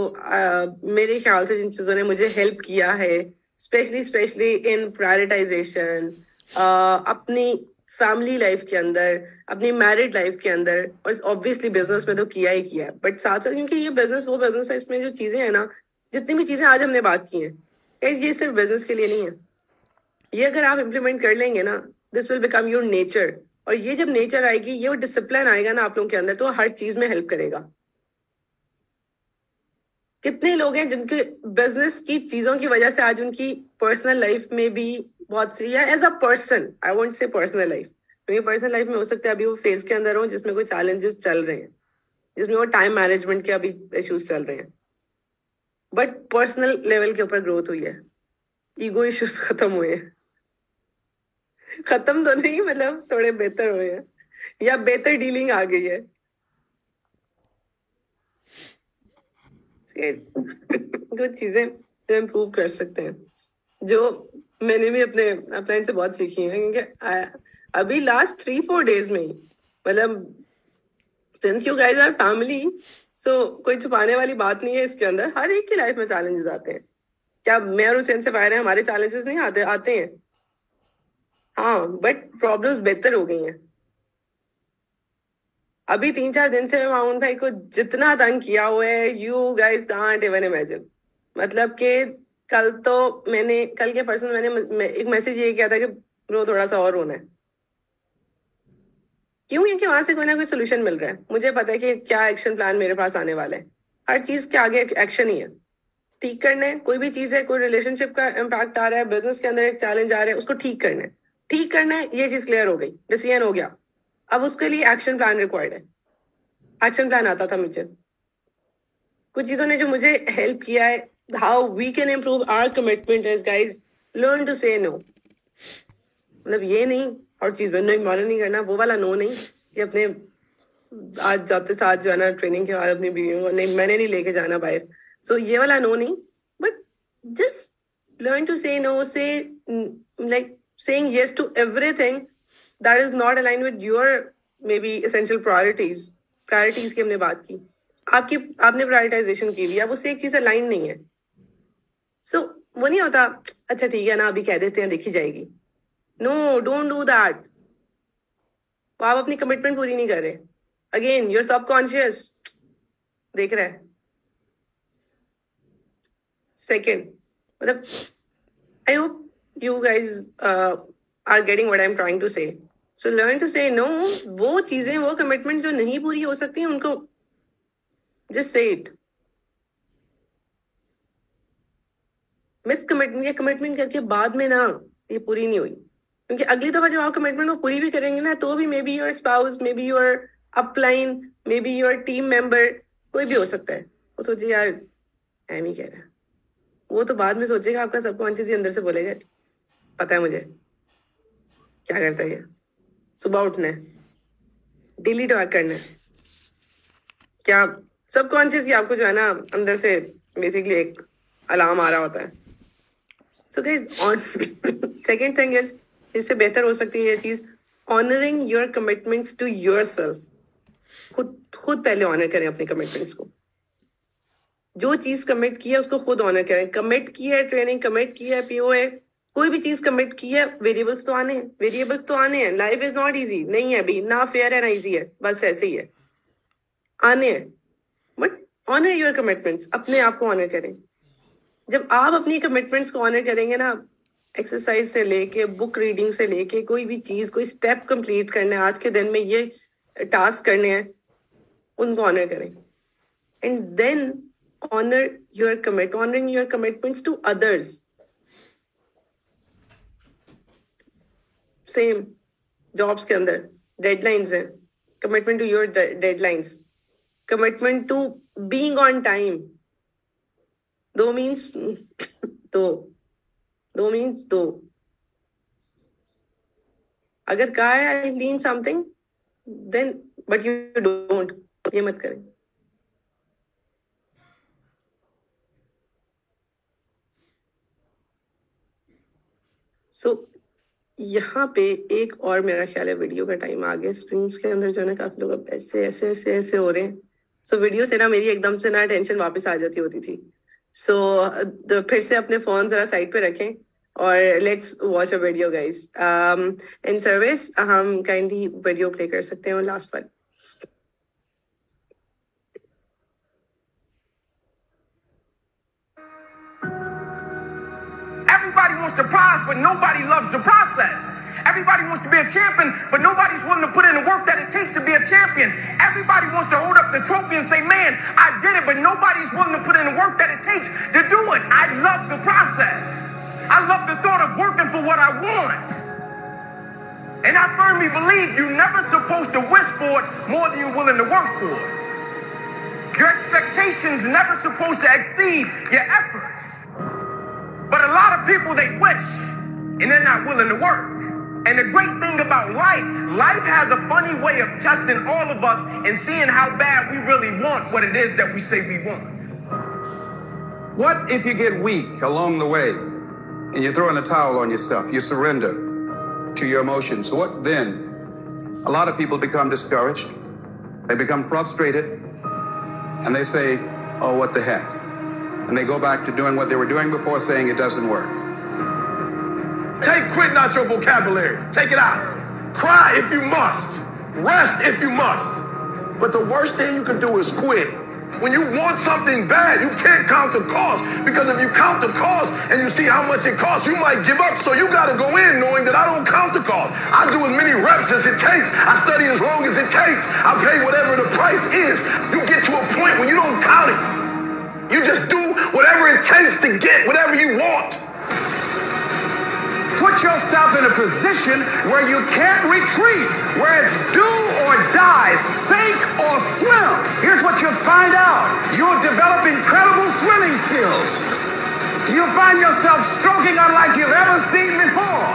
मेरे ख्याल से जिन चीजों ने मुझे हेल्प किया है, स्पेशली इन प्रायोरिटाइजेशन, अपनी फैमिली लाइफ के अंदर, अपनी मैरिड लाइफ के अंदर, और ऑब्वियसली बिजनेस में तो किया ही किया है। बट साथ साथ क्योंकि ये बिजनेस वो बिजनेस है, इसमें जो चीजें हैं ना, जितनी भी चीजें आज हमने बात की हैं, ये सिर्फ बिजनेस के लिए नहीं है। ये अगर आप इम्प्लीमेंट कर लेंगे ना, this will become your nature. और ये जब नेचर आएगी, ये डिसिप्लिन आएगा ना आप लोगों के अंदर, तो हर चीज में हेल्प करेगा। कितने लोग हैं जिनके बिजनेस की चीजों की वजह से आज उनकी पर्सनल लाइफ में भी बहुत सी, या as a person, I won't say personal life, क्योंकि पर्सनल लाइफ में हो सकता है अभी वो फेज के अंदर हो जिसमें कोई चैलेंजेस चल रहे हैं, जिसमें वो टाइम मैनेजमेंट के अभी इश्यूज चल रहे हैं, बट पर्सनल लेवल के ऊपर ग्रोथ हुई है, ईगो इश्यूज खत्म हुए हैं। खत्म तो नहीं, मतलब थोड़े बेहतर हुए हैं, या बेहतर डीलिंग आ गई है। कुछ चीजें जो इम्प्रूव कर सकते हैं, जो मैंने भी अपने से बहुत सीखी है, क्योंकि अभी लास्ट 3-4 डेज में ही, मतलब since you guys are family, कोई छुपाने वाली बात नहीं है इसके अंदर, हर एक की लाइफ में चैलेंजेस आते हैं। क्या मैं और हुसैन से फायर है, हमारे चैलेंजेस नहीं आते हैं? हाँ, बट प्रॉब्लम्स बेहतर हो गई हैं। अभी 3-4 दिन से मैं मामून भाई को जितना तंग किया हुआ है, you guys can't even imagine. मतलब कि कल के परसों मैंने एक मैसेज ये किया था कि ब्रो थोड़ा सा और रोना है। क्यों? क्योंकि वहां से कोई ना कोई सोल्यूशन मिल रहा है। मुझे पता है कि क्या एक्शन प्लान मेरे पास आने वाला है। हर चीज के आगे एक्शन ही है, ठीक करना है। कोई भी चीज है, कोई रिलेशनशिप का इम्पैक्ट आ रहा है, बिजनेस के अंदर एक चैलेंज आ रहा है, उसको ठीक करना है। ठीक करना है, ये चीज क्लियर हो गई, डिसीजन हो गया। अब उसके लिए एक्शन प्लान रिक्वायर्ड है। एक्शन प्लान आता था मुझे। कुछ चीजों ने जो मुझे हेल्प किया है, how we can improve our commitment is guys learn to say no. मतलब ये नहीं और चीज में इग्नोर नहीं करना, वो वाला नो नहीं कि अपने आज जाते साथ जो है ना ट्रेनिंग के बाद अपनी बीवियों को नहीं, मैंने नहीं लेके जाना बाहर। सो ये वाला नो नहीं, but just learn to say no, say like saying yes to everything that is not align with your maybe essential priorities की हमने बात की। आपने प्रायोरिटाइजेशन की हुई है, अब उससे एक चीज अलाइन नहीं है। सो वो नहीं होता अच्छा ठीक है ना अभी कह देते हैं देखी जाएगी। No, don't do that. तो आप अपनी कमिटमेंट पूरी नहीं कर रहे। अगेन योर सबकॉन्शियस देख रहा है। सेकेंड, मतलब I hope you guys are getting what I am trying to say. So learn to say no. वो चीजें, वो कमिटमेंट जो नहीं पूरी हो सकती उनको just say it. Miss commitment या कमिटमेंट करके बाद में ना ये पूरी नहीं हुई, क्योंकि अगली दफा जब आप कमिटमेंट को पूरी भी करेंगे ना तो भी may be your spouse, may be your upline, may be your team member, कोई भी हो सकता है, वो सोचे यार एम ही कह रहा है। वो तो बाद में सोचेगा, आपका सबकॉन्शियस ही अंदर से बोलेगा पता है मुझे क्या करता है ये। सुबह उठना है, डेली टॉक करना है, क्या सबकॉन्शियस ही आपको जो है ना अंदर से बेसिकली एक अलार्म आ रहा होता है। So guys on second thing is, इससे बेहतर हो सकती है ये चीज, honouring your commitments to yourself. खुद पहले ऑनर करें अपने कमिटमेंट्स को। जो चीज कमिट की है उसको खुद ऑनर करें। कमिट की है ट्रेनिंग, कमिट की है पीओए, कोई भी चीज कमिट की है, वेरिएबल्स तो आने हैं। लाइफ इज नॉट इजी, नहीं है अभी, ना फेयर है ना इजी है, बस ऐसे ही है, आने हैं। बट ऑनर योर कमिटमेंट्स, अपने आप को ऑनर करें। जब आप अपनी कमिटमेंट्स को ऑनर करेंगे ना, एक्सरसाइज से लेके बुक रीडिंग से लेके कोई भी चीज, कोई स्टेप कंप्लीट करना है आज के दिन में, ये टास्क करने हैं, उनको ऑनर करें। And then honouring your commitments to others. Same jobs के अंदर डेडलाइंस हैं, commitment to your deadlines, commitment to being on time. Do means do. अगर कहा है I clean something then but you don't, ये मत करें। सो यहाँ पे एक और मेरा ख्याल है वीडियो का टाइम आ गया। स्क्रीन्स के अंदर जो है ना काफी लोग अब ऐसे हो रहे हैं। सो वीडियो से ना मेरी एकदम से ना टेंशन वापस आ जाती होती थी। सो फिर से अपने फोन जरा साइड पे रखें और let's watch a video guys. In service हम काइंडली वीडियो प्ले कर सकते हैं लास्ट वाली। Everybody wants the prize, but nobody loves the process. Everybody wants to be a champion, but nobody's willing to put in the work that it takes to be a champion. Everybody wants to hold up the trophy and say, man, I did it, but nobody's willing to put in the work that it takes to do it. I love the process. I love the thought of working for what I want. And I firmly believe you're never supposed to wish for it more than you're willing to work for it. Your expectations never supposed to exceed your effort. But a lot of people, they wish, and they're not willing to work. And the great thing about life has a funny way of testing all of us and seeing how bad we really want what it is that we say we want. What if you get weak along the way and you throw in a towel on yourself, you surrender to your emotions? What then? A lot of people become discouraged. They become frustrated. and they say, oh, what the heck? And they go back to doing what they were doing before, saying it doesn't work. Take quitting out your vocabulary. Take it out. Cry if you must. Rest if you must. But the worst thing you can do is quit. When you want something bad, you can't count the cost. Because if you count the cost and you see how much it costs, you might give up. So you got to go in knowing that I don't count the cost. I do as many reps as it takes. I study as long as it takes. I pay whatever the price is. You get to a point when you don't count it. You just do whatever it takes to get whatever you want. Put yourself in a position where you can't retreat, where it's do or die, sink or swim. Here's what you'll find out. You'll develop incredible swimming skills. You'll find yourself stroking unlike you've ever seen before.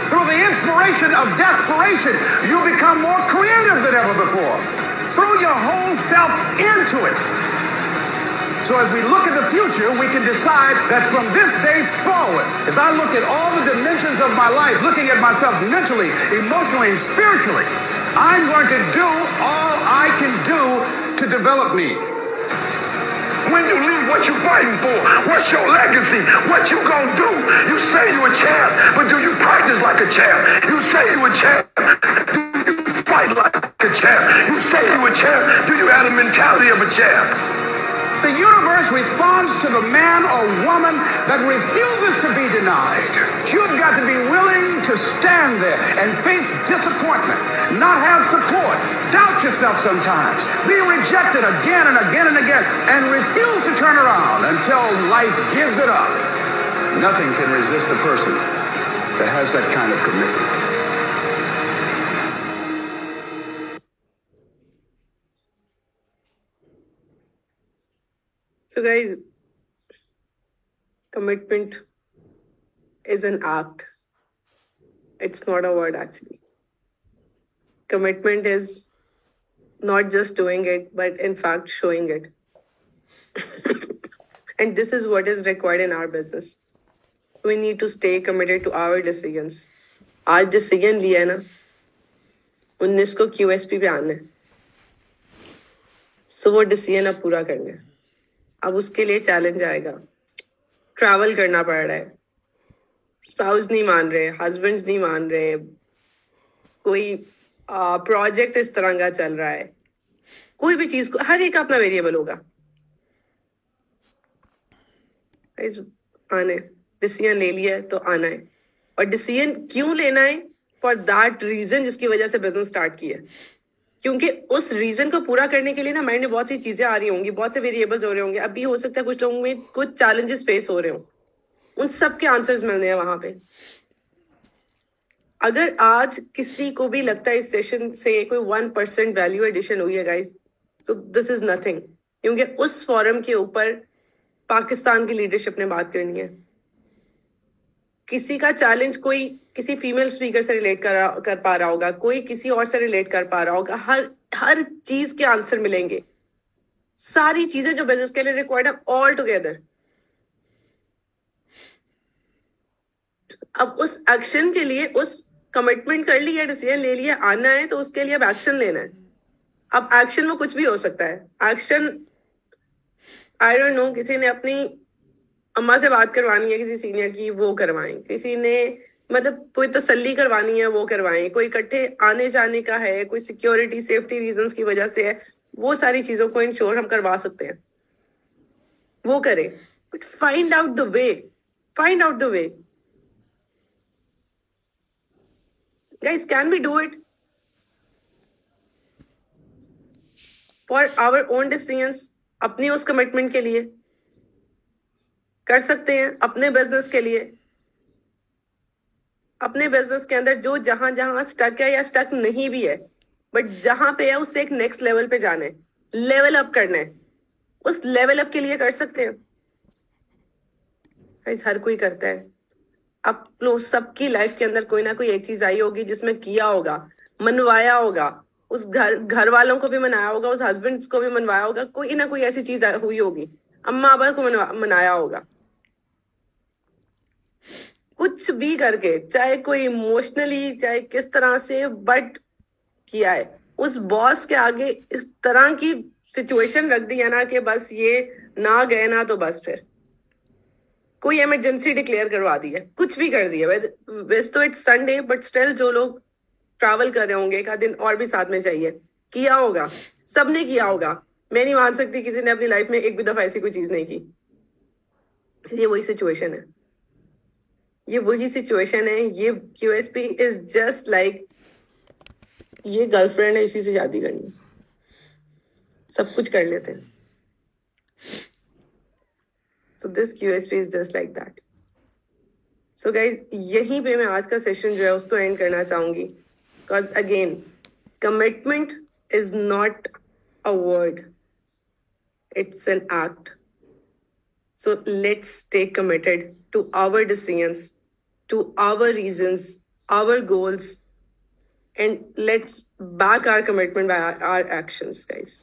Through the inspiration of desperation, you'll become more creative than ever before. Throw your whole self into it. So as we look at the future, we can decide that from this day forward, as I look at all the dimensions of my life, looking at myself mentally, emotionally, and spiritually, I'm going to do all I can do to develop me. When you leave, what you fighting for? What's your legacy? What you gonna do? You say you a champ, but do you practice like a champ? You say you a champ, do you fight like a champ? You say you a champ, do you have the mentality of a champ? The universe responds to the man or woman that refuses to be denied. You've got to be willing to stand there and face disappointment, not have support, doubt yourself sometimes, be rejected again and again and again, and refuse to turn around until life gives it up. Nothing can resist a person that has that kind of commitment. So guys, commitment is an act. It's not a word actually. Commitment is not just doing it, but in fact showing it. And this is what is required in our business. We need to stay committed to our decisions. आज decision लिया है ना, 19 को QSP पे आना है. So वो decision अब पूरा करना है. अब उसके लिए चैलेंज आएगा. ट्रैवल करना पड़ रहा है, स्पाउस नहीं मान रहे, हस्बैंड्स नहीं मान रहे, कोई प्रोजेक्ट इस तरह का चल रहा है, कोई भी चीज को हर एक अपना वेरिएबल होगा. आना है, डिसीजन ले लिया है तो आना है. और डिसीजन क्यों लेना है? फॉर दैट रीजन जिसकी वजह से बिजनेस स्टार्ट किया. क्योंकि उस रीजन को पूरा करने के लिए ना माइंड में बहुत सी चीजें आ रही होंगी, बहुत से वेरिएबल्स हो रहे होंगे. अभी हो सकता है कुछ लोगों में कुछ चैलेंजेस फेस हो रहे हो, उन सब के आंसर्स मिलने हैं वहां पे. अगर आज किसी को भी लगता है इस सेशन से कोई 1% वैल्यू एडिशन हुई है guys, so this is nothing. क्योंकि उस फोरम के ऊपर पाकिस्तान की लीडरशिप ने बात करनी है. किसी का चैलेंज कोई किसी फीमेल स्पीकर से रिलेट कर पा रहा होगा, कोई किसी और से रिलेट कर पा रहा होगा. हर चीज के आंसर मिलेंगे. सारी चीजें जो बिजनेस के लिए रिक्वायर्ड है ऑल टुगेदर. अब उस एक्शन के लिए उस कमिटमेंट कर ली है, डिसीजन ले लिया, आना है, तो उसके लिए अब एक्शन लेना है. अब एक्शन में कुछ भी हो सकता है. एक्शन आई डोंट नो, किसी ने अपनी अम्मा से बात करवानी है, किसी सीनियर की, वो करवाएं. किसी ने मतलब कोई तसल्ली करवानी है, वो करवाएं. कोई इकट्ठे आने जाने का है, कोई सिक्योरिटी सेफ्टी रीजंस की वजह से है, वो सारी चीजों को इंश्योर हम करवा सकते हैं, वो करें. But find out the way, find out the way. Guys, can we do it? For our own decisions, अपनी उस कमिटमेंट के लिए कर सकते हैं. अपने बिजनेस के लिए, अपने बिजनेस के अंदर जो जहां जहां स्टक है या स्टक नहीं भी है, बट जहां पे है उससे एक नेक्स्ट लेवल पे जाना है, लेवल अप करना है. उस लेवल अप के लिए कर सकते हैं. Guys, हर कोई करता है. आप लोग सबकी लाइफ के अंदर कोई ना कोई एक चीज आई होगी जिसमें किया होगा, मनवाया होगा, उस घर वालों को भी मनाया होगा, उस हस्बैंड को भी मनवाया होगा, कोई ना कोई ऐसी चीज हुई होगी, अम्मा अब्बा को मनाया होगा. कुछ भी करके, चाहे कोई इमोशनली, चाहे किस तरह से, बट किया है. उस बॉस के आगे इस तरह की सिचुएशन रख दी है ना कि बस ये ना गए ना तो बस फिर कोई इमरजेंसी डिक्लेयर करवा दी है, कुछ भी कर दिया। वैसे तो इट्स संडे बट स्टिल जो लोग ट्रैवल कर रहे होंगे, एक आध दिन और भी साथ में चाहिए, किया होगा, सबने किया होगा। मैं नहीं मान सकती किसी ने अपनी लाइफ में एक भी दफा ऐसी कोई चीज नहीं की। ये वही सिचुएशन है, ये वही सिचुएशन है। ये QSP इज जस्ट लाइक ये गर्लफ्रेंड है, इसी से शादी करनी, सब कुछ कर लेते हैं। So this QSP is just like that. So guys, यहीं पे मैं आज का सेशन जो है उसको एंड करना चाहूंगी, because again, commitment is not a word, it's an act. So let's stay committed to our decisions, to our reasons, our goals, and let's back our commitment by our actions, guys.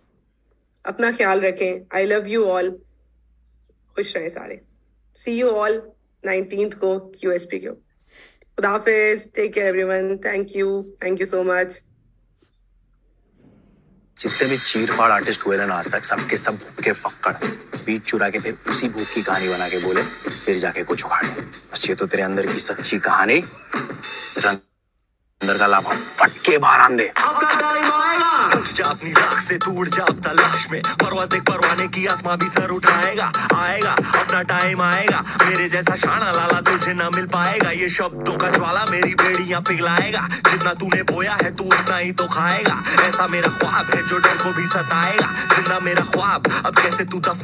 अपना ख्याल रखें। I love you all. खुश रहें सारे। See you all 19th को QSP को। खुदा हाफिज, take care everyone, thank you so much. जितने भी चीरफाड़ आर्टिस्ट हुए थे ना आज तक, सबके सब के फक्कड़ बीट चुरा के फिर उसी भूत की कहानी बना के बोले फिर जाके कुछ उखाड़े। बस ये तो तेरे अंदर की सच्ची कहानी, तेरा अंदर का लाभ फटके बाहर आंदे। उठ जा अपनी राख से, तू उड़ जा अब तलाश में, परवाज़ देख परवाने की, आसमां भी सर उठाएगा। आएगा अपना टाइम आएगा, मेरे जैसा शाना लाला तुझे ना मिल पाएगा। ये शब्दों का ज्वाला मेरी बेड़ियां पिघलाएगा, जितना तूने बोया है तू उतना ही तो खाएगा। ऐसा मेरा ख्वाब है जो डर को भी सताएगा, जिंदा मेरा ख्वाब अब कैसे तू दफना